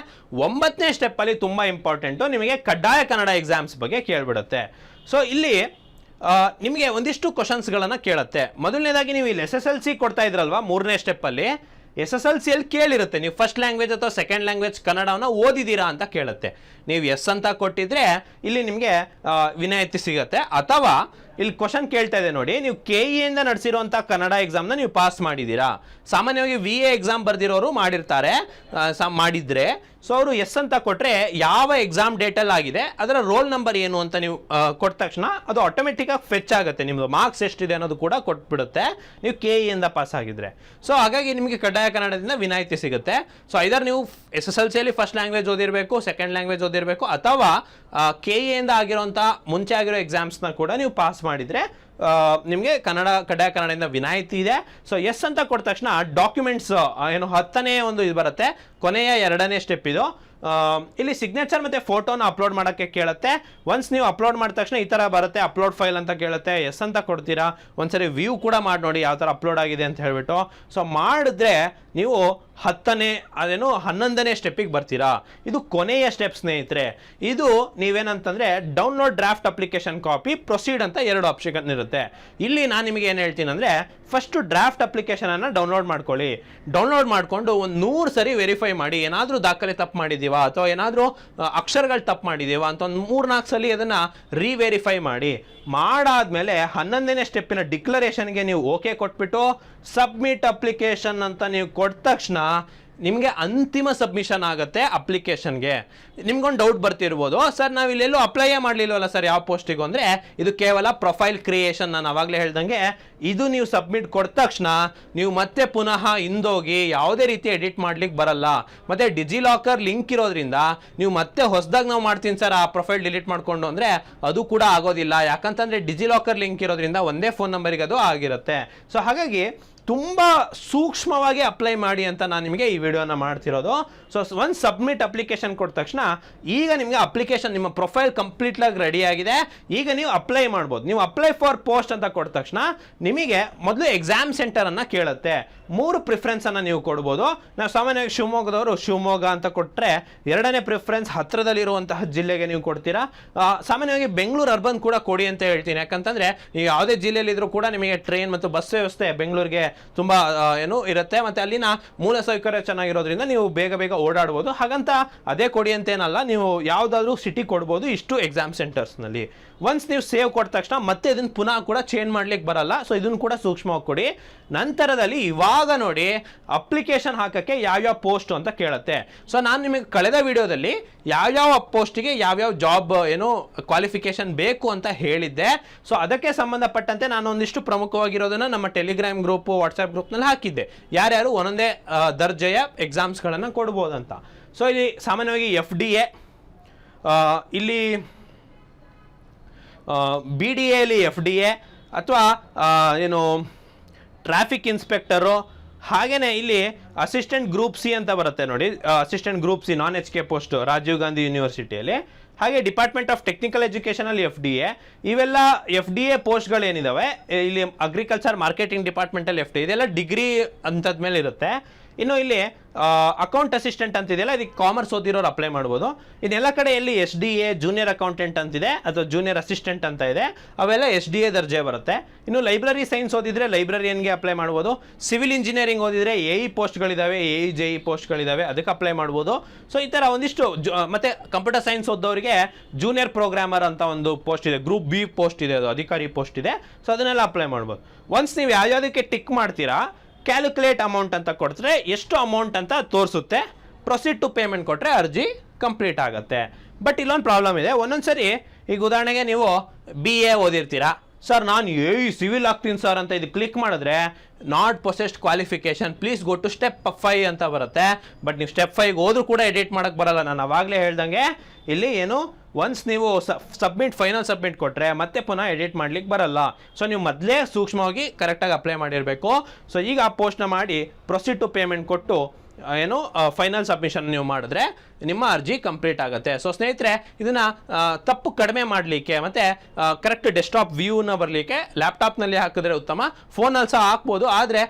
9ನೇ ಸ್ಟೆಪ್ ಅಲ್ಲಿ ತುಂಬಾ ಇಂಪಾರ್ಟೆಂಟ್, ನಿಮಗೆ ಕಡ್ಡಾಯ ಕನ್ನಡ ಎಕ್ಸಾಮ್ಸ್ ಬಗ್ಗೆ ಕೇಳ್ಬಿಡುತ್ತೆ. ಸೊ ಇಲ್ಲಿ ನಿಮಗೆ ಒಂದಿಷ್ಟು ಕ್ವಶನ್ಸ್ಗಳನ್ನ ಕೇಳುತ್ತೆ. ಮೊದಲನೇದಾಗಿ ನೀವು ಇಲ್ಲಿ SSLC ಕೊಡ್ತಾ ಇದ್ರಲ್ವಾ 3ನೇ ಸ್ಟೆಪ್ ಅಲ್ಲಿ, SSLC ಅಲ್ಲಿ ಕೇಳಿರುತ್ತೆ ನೀವು ಫಸ್ಟ್ ಲ್ಯಾಂಗ್ವೇಜ್ ಅಥವಾ ಸೆಕೆಂಡ್ ಲ್ಯಾಂಗ್ವೇಜ್ ಕನ್ನಡವನ್ನ ಓದಿದ್ದೀರಾ ಅಂತ ಕೇಳುತ್ತೆ. ನೀವು ಎಸ್ ಅಂತ ಕೊಟ್ಟಿದ್ರೆ ಇಲ್ಲಿ ನಿಮಗೆ ವಿನಾಯಿತಿ ಸಿಗುತ್ತೆ. ಅಥವಾ ಇಲ್ಲಿ ಕ್ವಶನ್ ಕೇಳ್ತಾ ಇದೆ ನೋಡಿ, ನೀವು KE ಇಂದ ನಡೆಸಿರುವಂತ ಕನ್ನಡ ಎಕ್ಸಾಮ್ನ ನೀವು ಪಾಸ್ ಮಾಡಿದ್ದೀರಾ. ಸಾಮಾನ್ಯವಾಗಿ VA ಎಕ್ಸಾಮ್ ಬರ್ದಿರೋರು ಮಾಡಿರ್ತಾರೆ, ಮಾಡಿದ್ರೆ ಸೊ ಅವರು ಎಸ್ ಅಂತ ಕೊಟ್ರೆ ಯಾವ ಎಕ್ಸಾಮ್ ಡೇಟಲ್ಲಿ ಆಗಿದೆ ಅದರ ರೋಲ್ ನಂಬರ್ ಏನು ಅಂತ ನೀವು ಕೊಟ್ಟ ತಕ್ಷಣ ಅದು ಆಟೋಮೆಟಿಕ್ ಆಗಿ ಫೆಚ್ ಆಗುತ್ತೆ. ನಿಮ್ದು ಮಾರ್ಕ್ಸ್ ಎಷ್ಟಿದೆ ಅನ್ನೋದು ಕೂಡ ಕೊಟ್ಬಿಡುತ್ತೆ ನೀವು KE ಇಂದ ಪಾಸ್ ಆಗಿದ್ರೆ. ಸೊ ಹಾಗಾಗಿ ನಿಮಗೆ ಕಡ್ಡಾಯ ಕನ್ನಡದಿಂದ ವಿನಾಯಿತಿ ಸಿಗುತ್ತೆ. ಸೊ ಐದರ್ ನೀವು SSLC ಅಲ್ಲಿ ಫಸ್ಟ್ ಲ್ಯಾಂಗ್ವೇಜ್ ಓದಿರಬೇಕು, ಸೆಕೆಂಡ್ ಲ್ಯಾಂಗ್ವೇಜ್ ಓದಿರಬೇಕು, ಅಥವಾ KE ಇಂದ ಆಗಿರೋಂಥ ಮುಂಚೆ ಆಗಿರೋ ಎಕ್ಸಾಮ್ಸ್ನ ಕೂಡ ನೀವು ಪಾಸ್ ಮಾಡಿದ್ರೆ ನಿಮಗೆ ಕಡ್ಡಾಯ ಕನ್ನಡದಿಂದ ವಿನಾಯಿತಿ ಇದೆ. ಸೊ ಎಸ್ ಅಂತ ಕೊಟ್ಟ ತಕ್ಷಣ ಡಾಕ್ಯುಮೆಂಟ್ಸ್ ಏನು 10ನೇ ಒಂದು ಇದು ಬರುತ್ತೆ, ಕೊನೆಯ 2ನೇ ಸ್ಟೆಪ್ ಇದು. ಇಲ್ಲಿ ಸಿಗ್ನೇಚರ್ ಮತ್ತೆ ಫೋಟೋನ ಅಪ್ಲೋಡ್ ಮಾಡೋಕ್ಕೆ ಕೇಳುತ್ತೆ. ಒನ್ಸ್ ನೀವು ಅಪ್ಲೋಡ್ ಮಾಡಿದ ತಕ್ಷಣ ಈ ಥರ ಬರುತ್ತೆ, ಅಪ್ಲೋಡ್ ಫೈಲ್ ಅಂತ ಕೇಳುತ್ತೆ. ಎಸ್ ಅಂತ ಕೊಡ್ತೀರಾ. ಒಂದ್ಸರಿ ವ್ಯೂ ಕೂಡ ಮಾಡಿ ನೋಡಿ ಯಾವ ಥರ ಅಪ್ಲೋಡ್ ಆಗಿದೆ ಅಂತ ಹೇಳ್ಬಿಟ್ಟು. ಸೊ ಮಾಡಿದ್ರೆ ನೀವು 11ನೇ ಸ್ಟೆಪ್ಪಿಗೆ ಬರ್ತೀರಾ. ಇದು ಕೊನೆಯ ಸ್ಟೆಪ್ ಸ್ನೇಹಿತರೆ. ಇದು ನೀವೇನಂತಂದ್ರೆ download draft application copy, proceed ಅಂತ 2 ಆಪ್ಷನ್ ಇರುತ್ತೆ. ಇಲ್ಲಿ ನಾನು ನಿಮಗೆ ಏನು ಹೇಳ್ತೀನಿ ಅಂದರೆ ಫಸ್ಟ್ ಡ್ರಾಫ್ಟ್ ಅಪ್ಲಿಕೇಶನ್ ಅನ್ನು ಡೌನ್ಲೋಡ್ ಮಾಡ್ಕೊಳ್ಳಿ. ಡೌನ್ಲೋಡ್ ಮಾಡಿಕೊಂಡು ಒಂದು 100 ಸರಿ ವೆರಿಫೈ ಮಾಡಿ, ಏನಾದರೂ ದಾಖಲೆ ತಪ್ಪು ಮಾಡಿದ್ದೀವಾ ಅಥವಾ ಏನಾದರೂ ಅಕ್ಷರಗಳು ತಪ್ಪು ಮಾಡಿದ್ದೀವಾ ಅಂತ ಒಂದು 3-4 ಸಲ ಅದನ್ನು ರೀವೆರಿಫೈ ಮಾಡಾದ್ಮೇಲೆ 11ನೇ ಸ್ಟೆಪ್ಪಿನ ಡಿಕ್ಲರೇಷನ್ಗೆ ನೀವು ಓಕೆ ಕೊಟ್ಬಿಟ್ಟು ಸಬ್ಮಿಟ್ ಅಪ್ಲಿಕೇಶನ್ ಅಂತ ನೀವು ಕೊಟ್ಟ ತಕ್ಷಣ ನಿಮಗೆ ಅಂತಿಮ ಸಬ್ಮಿಷನ್ ಆಗುತ್ತೆ ಅಪ್ಲಿಕೇಶನ್ಗೆ. ನಿಮ್ಗೊಂದು ಡೌಟ್ ಬರ್ತಿರ್ಬೋದು, ಸರ್ ನಾವು ಇಲ್ಲೆಲ್ಲೂ ಅಪ್ಲೈಯೇ ಮಾಡಲಿಲ್ವಲ್ಲ ಸರ್ ಯಾವ ಪೋಸ್ಟಿಗೂ ಅಂದರೆ ಇದು ಕೇವಲ ಪ್ರೊಫೈಲ್ ಕ್ರಿಯೇಷನ್. ನಾನು ಆವಾಗಲೇ ಹೇಳ್ದಂಗೆ ಇದು ನೀವು ಸಬ್ಮಿಟ್ ಕೊಟ್ಟ ತಕ್ಷಣ ನೀವು ಮತ್ತೆ ಪುನಃ ಹಿಂದೋಗಿ ಯಾವುದೇ ರೀತಿ ಎಡಿಟ್ ಮಾಡ್ಲಿಕ್ಕೆ ಬರಲ್ಲ. ಮತ್ತೆ ಡಿಜಿಲಾಕರ್ ಲಿಂಕ್ ಇರೋದ್ರಿಂದ ನೀವು ಮತ್ತೆ ಹೊಸದಾಗಿ ನಾವು ಮಾಡ್ತೀನಿ ಸರ್ ಆ ಪ್ರೊಫೈಲ್ ಡಿಲೀಟ್ ಮಾಡ್ಕೊಂಡು ಅಂದರೆ ಅದು ಕೂಡ ಆಗೋದಿಲ್ಲ. ಯಾಕಂತಂದರೆ ಡಿಜಿಲಾಕರ್ ಲಿಂಕ್ ಇರೋದ್ರಿಂದ ಒಂದೇ ಫೋನ್ ನಂಬರಿಗೆ ಅದು ಆಗಿರುತ್ತೆ. ಸೊ ಹಾಗಾಗಿ ತುಂಬ ಸೂಕ್ಷ್ಮವಾಗಿ ಅಪ್ಲೈ ಮಾಡಿ ಅಂತ ನಾನು ನಿಮಗೆ ಈ ವಿಡಿಯೋನ ಮಾಡ್ತಿರೋದು. ಸೊ ಒಂದು ಸಬ್ಮಿಟ್ ಅಪ್ಲಿಕೇಶನ್ ಕೊಟ್ಟ ತಕ್ಷಣ ಈಗ ನಿಮಗೆ ಅಪ್ಲಿಕೇಶನ್ ನಿಮ್ಮ ಪ್ರೊಫೈಲ್ ಕಂಪ್ಲೀಟ್ಲಾಗಿ ರೆಡಿ ಆಗಿದೆ. ಈಗ ನೀವು ಅಪ್ಲೈ ಮಾಡ್ಬೋದು. ನೀವು ಅಪ್ಲೈ ಫಾರ್ ಪೋಸ್ಟ್ ಅಂತ ಕೊಟ್ಟ ತಕ್ಷಣ ನಿಮಗೆ ಮೊದಲು ಎಕ್ಸಾಮ್ ಸೆಂಟರನ್ನು ಕೇಳುತ್ತೆ. 3 ಪ್ರಿಫರೆನ್ಸನ್ನು ನೀವು ಕೊಡ್ಬೋದು. ನಾವು ಸಾಮಾನ್ಯವಾಗಿ ಶಿವಮೊಗ್ಗದವರು ಶಿವಮೊಗ್ಗ ಅಂತ ಕೊಟ್ಟರೆ 2ನೇ ಪ್ರಿಫರೆನ್ಸ್ ಹತ್ತಿರದಲ್ಲಿರುವಂತಹ ಜಿಲ್ಲೆಗೆ ನೀವು ಕೊಡ್ತೀರಾ. ಸಾಮಾನ್ಯವಾಗಿ ಬೆಂಗಳೂರು ಅರ್ಬನ್ ಕೂಡ ಕೊಡಿ ಅಂತ ಹೇಳ್ತೀನಿ. ಯಾಕಂತಂದರೆ ನೀವು ಯಾವುದೇ ಜಿಲ್ಲೆಯಲ್ಲಿದ್ದರೂ ಕೂಡ ನಿಮಗೆ ಟ್ರೈನ್ ಮತ್ತು ಬಸ್ ವ್ಯವಸ್ಥೆ ಬೆಂಗಳೂರಿಗೆ ತುಂಬ ಇರುತ್ತೆ. ಮತ್ತು ಅಲ್ಲಿನ ಮೂಲ ಸೌಕರ್ಯ ಚೆನ್ನಾಗಿರೋದ್ರಿಂದ ನೀವು ಬೇಗ ಓಡಾಡ್ಬೋದು. ಹಾಗಂತ ಅದೇ ಕೊಡಿ ಅಂತೇನಲ್ಲ, ನೀವು ಯಾವುದಾದ್ರೂ ಸಿಟಿ ಕೊಡ್ಬೋದು ಇಷ್ಟು ಎಕ್ಸಾಮ್ ಸೆಂಟರ್ಸ್ನಲ್ಲಿ. ಒನ್ಸ್ ನೀವು ಸೇವ್ ಕೊಟ್ಟ ತಕ್ಷಣ ಮತ್ತೆ ಇದನ್ನು ಪುನಃ ಕೂಡ ಚೇಂಜ್ ಮಾಡ್ಲಿಕ್ಕೆ ಬರಲ್ಲ. ಸೊ ಇದನ್ನು ಕೂಡ ಸೂಕ್ಷ್ಮವಾಗಿ ಕೊಡಿ. ನಂತರದಲ್ಲಿ ಇವಾಗ ನೋಡಿ ಅಪ್ಲಿಕೇಶನ್ ಹಾಕೋಕ್ಕೆ ಯಾವ್ಯಾವ ಪೋಸ್ಟ್ ಅಂತ ಕೇಳುತ್ತೆ. ಸೊ ನಾನು ನಿಮಗೆ ಕಳೆದ ವಿಡಿಯೋದಲ್ಲಿ ಯಾವ್ಯಾವ ಪೋಸ್ಟಿಗೆ ಯಾವ್ಯಾವ ಜಾಬ್ ಕ್ವಾಲಿಫಿಕೇಶನ್ ಬೇಕು ಅಂತ ಹೇಳಿದ್ದೆ. ಸೊ ಅದಕ್ಕೆ ಸಂಬಂಧಪಟ್ಟಂತೆ ನಾನು ಒಂದಿಷ್ಟು ಪ್ರಮುಖವಾಗಿರೋದನ್ನು ನಮ್ಮ ಟೆಲಿಗ್ರಾಮ್ ಗ್ರೂಪ್, ವಾಟ್ಸ್ಆ್ಯಪ್ ಗ್ರೂಪ್ನಲ್ಲಿ ಹಾಕಿದ್ದೆ. ಯಾರ್ಯಾರು ಒಂದೊಂದೇ ದರ್ಜೆಯ ಎಕ್ಸಾಮ್ಸ್ಗಳನ್ನು ಕೊಡ್ಬೋದಂತ. ಸೊ ಇಲ್ಲಿ ಸಾಮಾನ್ಯವಾಗಿ FDA, ಇಲ್ಲಿ BDAಲಿ FDA ಅಥವಾ ಟ್ರಾಫಿಕ್ ಇನ್ಸ್ಪೆಕ್ಟರು, ಹಾಗೇನೆ ಇಲ್ಲಿ ಅಸಿಸ್ಟೆಂಟ್ ಗ್ರೂಪ್ C ಅಂತ ಬರುತ್ತೆ ನೋಡಿ, ಅಸಿಸ್ಟೆಂಟ್ ಗ್ರೂಪ್ C ನಾನ್ HK ಪೋಸ್ಟ್ ರಾಜೀವ್ ಗಾಂಧಿ ಯೂನಿವರ್ಸಿಟಿಯಲ್ಲಿ. ಹಾಗೆ ಡಿಪಾರ್ಟ್ಮೆಂಟ್ ಆಫ್ ಟೆಕ್ನಿಕಲ್ ಎಜುಕೇಶನ್ ಅಲ್ಲಿ FDA, ಇವೆಲ್ಲ FDA ಪೋಸ್ಟ್ಗಳು ಏನಿದಾವೆ ಇಲ್ಲಿ ಅಗ್ರಿಕಲ್ಚರ್ ಮಾರ್ಕೆಟಿಂಗ್ ಡಿಪಾರ್ಟ್ಮೆಂಟ್ ಅಲ್ಲಿ FDA ಇದೆಲ್ಲ ಡಿಗ್ರಿ ಅಂತದ ಮೇಲೆ ಇರುತ್ತೆ. ಇನ್ನು ಇಲ್ಲಿ ಅಕೌಂಟ್ ಅಸಿಸ್ಟೆಂಟ್ ಅಂತಿದೆಯಲ್ಲ, ಇದಕ್ಕೆ ಕಾಮರ್ಸ್ ಓದಿರೋರು ಅಪ್ಲೈ ಮಾಡ್ಬೋದು. ಇನ್ನೆಲ್ಲ ಕಡೆ ಎಲ್ಲಿ SDA ಜೂನಿಯರ್ ಅಕೌಂಟೆಂಟ್ ಅಂತಿದೆ ಅಥವಾ ಜೂನಿಯರ್ ಅಸಿಸ್ಟೆಂಟ್ ಅಂತ ಇದೆ, ಅವೆಲ್ಲ SDA ದರ್ಜೆ ಬರುತ್ತೆ. ಇನ್ನು ಲೈಬ್ರರಿ ಸೈನ್ಸ್ ಓದಿದ್ರೆ ಲೈಬ್ರರಿಯನ್ಗೆ ಅಪ್ಲೈ ಮಾಡ್ಬೋದು. ಸಿವಿಲ್ ಇಂಜಿನಿಯರಿಂಗ್ ಓದಿದ್ರೆ AE ಪೋಸ್ಟ್ಗಳಿದ್ದಾವೆ, AE JE ಪೋಸ್ಟ್ಗಳಿದ್ದಾವೆ, ಅದಕ್ಕೆ ಅಪ್ಲೈ ಮಾಡ್ಬೋದು. ಸೊ ಈ ಥರ ಒಂದಿಷ್ಟು ಮತ್ತೆ ಕಂಪ್ಯೂಟರ್ ಸೈನ್ಸ್ ಓದೋರಿಗೆ ಜೂನಿಯರ್ ಪ್ರೋಗ್ರಾಮರ್ ಅಂತ ಒಂದು ಪೋಸ್ಟ್ ಇದೆ, ಗ್ರೂಪ್ B ಪೋಸ್ಟ್ ಇದೆ, ಅದು ಅಧಿಕಾರಿ ಪೋಸ್ಟ್ ಇದೆ. ಸೊ ಅದನ್ನೆಲ್ಲ ಅಪ್ಲೈ ಮಾಡ್ಬೋದು. ಒನ್ಸ್ ನೀವು ಯಾವ್ಯಾವುದಕ್ಕೆ ಟಿಕ್ ಮಾಡ್ತೀರಾ, ಕ್ಯಾಲ್ಕುಲೇಟ್ ಅಮೌಂಟ್ ಅಂತ ಕೊಡ್ತಾರೆ, ಎಷ್ಟು ಅಮೌಂಟ್ ಅಂತ ತೋರಿಸುತ್ತೆ. ಪ್ರೊಸೀಡ್ ಟು ಪೇಮೆಂಟ್ ಕೊಟ್ಟರೆ ಅರ್ಜಿ ಕಂಪ್ಲೀಟ್ ಆಗುತ್ತೆ. ಬಟ್ ಇಲ್ಲೊಂದು ಪ್ರಾಬ್ಲಮ್ ಇದೆ. ಒಂದೊಂದ್ಸರಿ ಈಗ ಉದಾಹರಣೆಗೆ ನೀವು BA ಓದಿರ್ತೀರಾ, ಸರ್ ನಾನು ಸಿವಿಲ್ ಆಗ್ತೀನಿ ಸರ್ ಅಂತ ಇದು ಕ್ಲಿಕ್ ಮಾಡಿದ್ರೆ not possessed qualification, please go to step 5 ಅಂತ ಬರುತ್ತೆ. ಬಟ್ ನೀವು ಸ್ಟೆಪ್ 5 ಹೋದ್ರೂ ಕೂಡ ಎಡಿಟ್ ಮಾಡೋಕ್ಕೆ ಬರಲ್ಲ. ನಾನು ಅವಾಗಲೇ ಹೇಳ್ದಂಗೆ ಇಲ್ಲಿ ಏನು ಒನ್ಸ್ ನೀವು ಫೈನಲ್ ಸಬ್ಮಿಟ್ ಕೊಟ್ಟರೆ ಮತ್ತೆ ಪುನಃ ಎಡಿಟ್ ಮಾಡ್ಲಿಕ್ಕೆ ಬರಲ್ಲ. ಸೊ ನೀವು ಮೊದಲೇ ಸೂಕ್ಷ್ಮವಾಗಿ ಕರೆಕ್ಟಾಗಿ ಅಪ್ಲೈ ಮಾಡಿರಬೇಕು. ಸೊ ಈಗ ಆ ಪೋಸ್ಟ್ನ ಮಾಡಿ ಪ್ರೊಸೀಡ್ ಟು ಪೇಮೆಂಟ್ ಕೊಟ್ಟು ಏನು ಫೈನಲ್ ಸಬ್ಮಿಷನ್ ನೀವು ಮಾಡಿದ್ರೆ ನಿಮ್ಮ ಅರ್ಜಿ ಕಂಪ್ಲೀಟ್ ಆಗುತ್ತೆ. ಸೊ ಸ್ನೇಹಿತರೆ, ಇದನ್ನು ತಪ್ಪು ಕಡಿಮೆ ಮಾಡಲಿಕ್ಕೆ ಮತ್ತು ಕರೆಕ್ಟ್ ಡೆಸ್ಕ್ಟಾಪ್ ವ್ಯೂನ ಬರಲಿಕ್ಕೆ ಲ್ಯಾಪ್ಟಾಪ್ನಲ್ಲಿ ಹಾಕಿದ್ರೆ ಉತ್ತಮ. ಫೋನಲ್ಲಿ ಸಹ ಹಾಕ್ಬೋದು, ಆದರೆ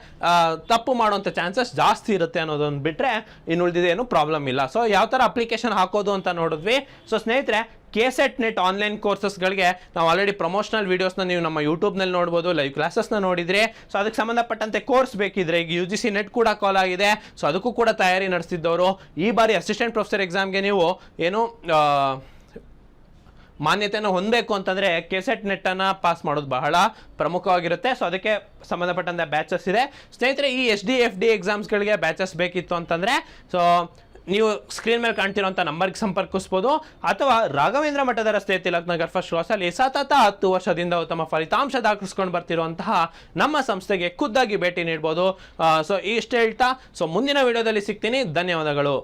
ತಪ್ಪು ಮಾಡುವಂಥ ಚಾನ್ಸಸ್ ಜಾಸ್ತಿ ಇರುತ್ತೆ ಅನ್ನೋದೊಂದು ಬಿಟ್ಟರೆ ಇನ್ನು ಉಳಿದಿದ್ದೇನು ಪ್ರಾಬ್ಲಮ್ ಇಲ್ಲ. ಸೊ ಯಾವ ಥರ ಅಪ್ಲಿಕೇಶನ್ ಹಾಕೋದು ಅಂತ ನೋಡಿದ್ವಿ. ಸೊ ಸ್ನೇಹಿತರೆ, KSET ನೆಟ್ ಆನ್ಲೈನ್ ಕೋರ್ಸಸ್ಗಳಿಗೆ ನಾವು ಆಲ್ರೆಡಿ ಪ್ರಮೋಷನಲ್ ವೀಡಿಯೋಸ್ನ ನೀವು ನಮ್ಮ ಯೂಟ್ಯೂಬ್ನಲ್ಲಿ ನೋಡ್ಬೋದು, ಲೈವ್ ಕ್ಲಾಸಸ್ನ ನೋಡಿದರೆ. ಸೊ ಅದಕ್ಕೆ ಸಂಬಂಧಪಟ್ಟಂತೆ ಕೋರ್ಸ್ ಬೇಕಿದ್ರೆ ಈಗ UGC ನೆಟ್ ಕೂಡ ಕಾಲ್ ಆಗಿದೆ. ಸೊ ಅದಕ್ಕೂ ಕೂಡ ತಯಾರಿ ನಡೆಸ್ತಿದ್ದವರು ಈ ಬಾರಿ ಅಸಿಸ್ಟೆಂಟ್ ಪ್ರೊಫೆಸರ್ ಎಕ್ಸಾಮ್ಗೆ ನೀವು ಏನು ಮಾನ್ಯತೆಯನ್ನು ಹೊಂದಬೇಕು ಅಂತಂದರೆ KSET ನೆಟ್ಟನ್ನು ಪಾಸ್ ಮಾಡೋದು ಬಹಳ ಪ್ರಮುಖವಾಗಿರುತ್ತೆ. ಸೊ ಅದಕ್ಕೆ ಸಂಬಂಧಪಟ್ಟಂತೆ ಬ್ಯಾಚಸ್ ಇದೆ. ಸ್ನೇಹಿತರೆ, ಈ SD FD ಎಕ್ಸಾಮ್ಸ್ಗಳಿಗೆ ಬ್ಯಾಚಸ್ ಬೇಕಿತ್ತು ಅಂತಂದರೆ ಸೊ ನೀವು ಸ್ಕ್ರೀನ್ ಮೇಲೆ ಕಾಣ್ತಿರೋಂಥ ನಂಬರ್ಗೆ ಸಂಪರ್ಕಿಸ್ಬೋದು, ಅಥವಾ ರಾಘವೇಂದ್ರ ಮಠದ ರಸ್ತೆ ತಿಲಕ್ ನಗರ್ ಫಸ್ಟ್ ಕ್ಲಾಸಲ್ಲಿ ಸತತ 10 ವರ್ಷದಿಂದ ಉತ್ತಮ ಫಲಿತಾಂಶ ದಾಖಲಿಸ್ಕೊಂಡು ಬರ್ತಿರುವಂತಹ ನಮ್ಮ ಸಂಸ್ಥೆಗೆ ಖುದ್ದಾಗಿ ಭೇಟಿ ನೀಡ್ಬೋದು. ಸೊ ಇಷ್ಟು ಹೇಳ್ತಾ ಮುಂದಿನ ವಿಡಿಯೋದಲ್ಲಿ ಸಿಗ್ತೀನಿ. ಧನ್ಯವಾದಗಳು.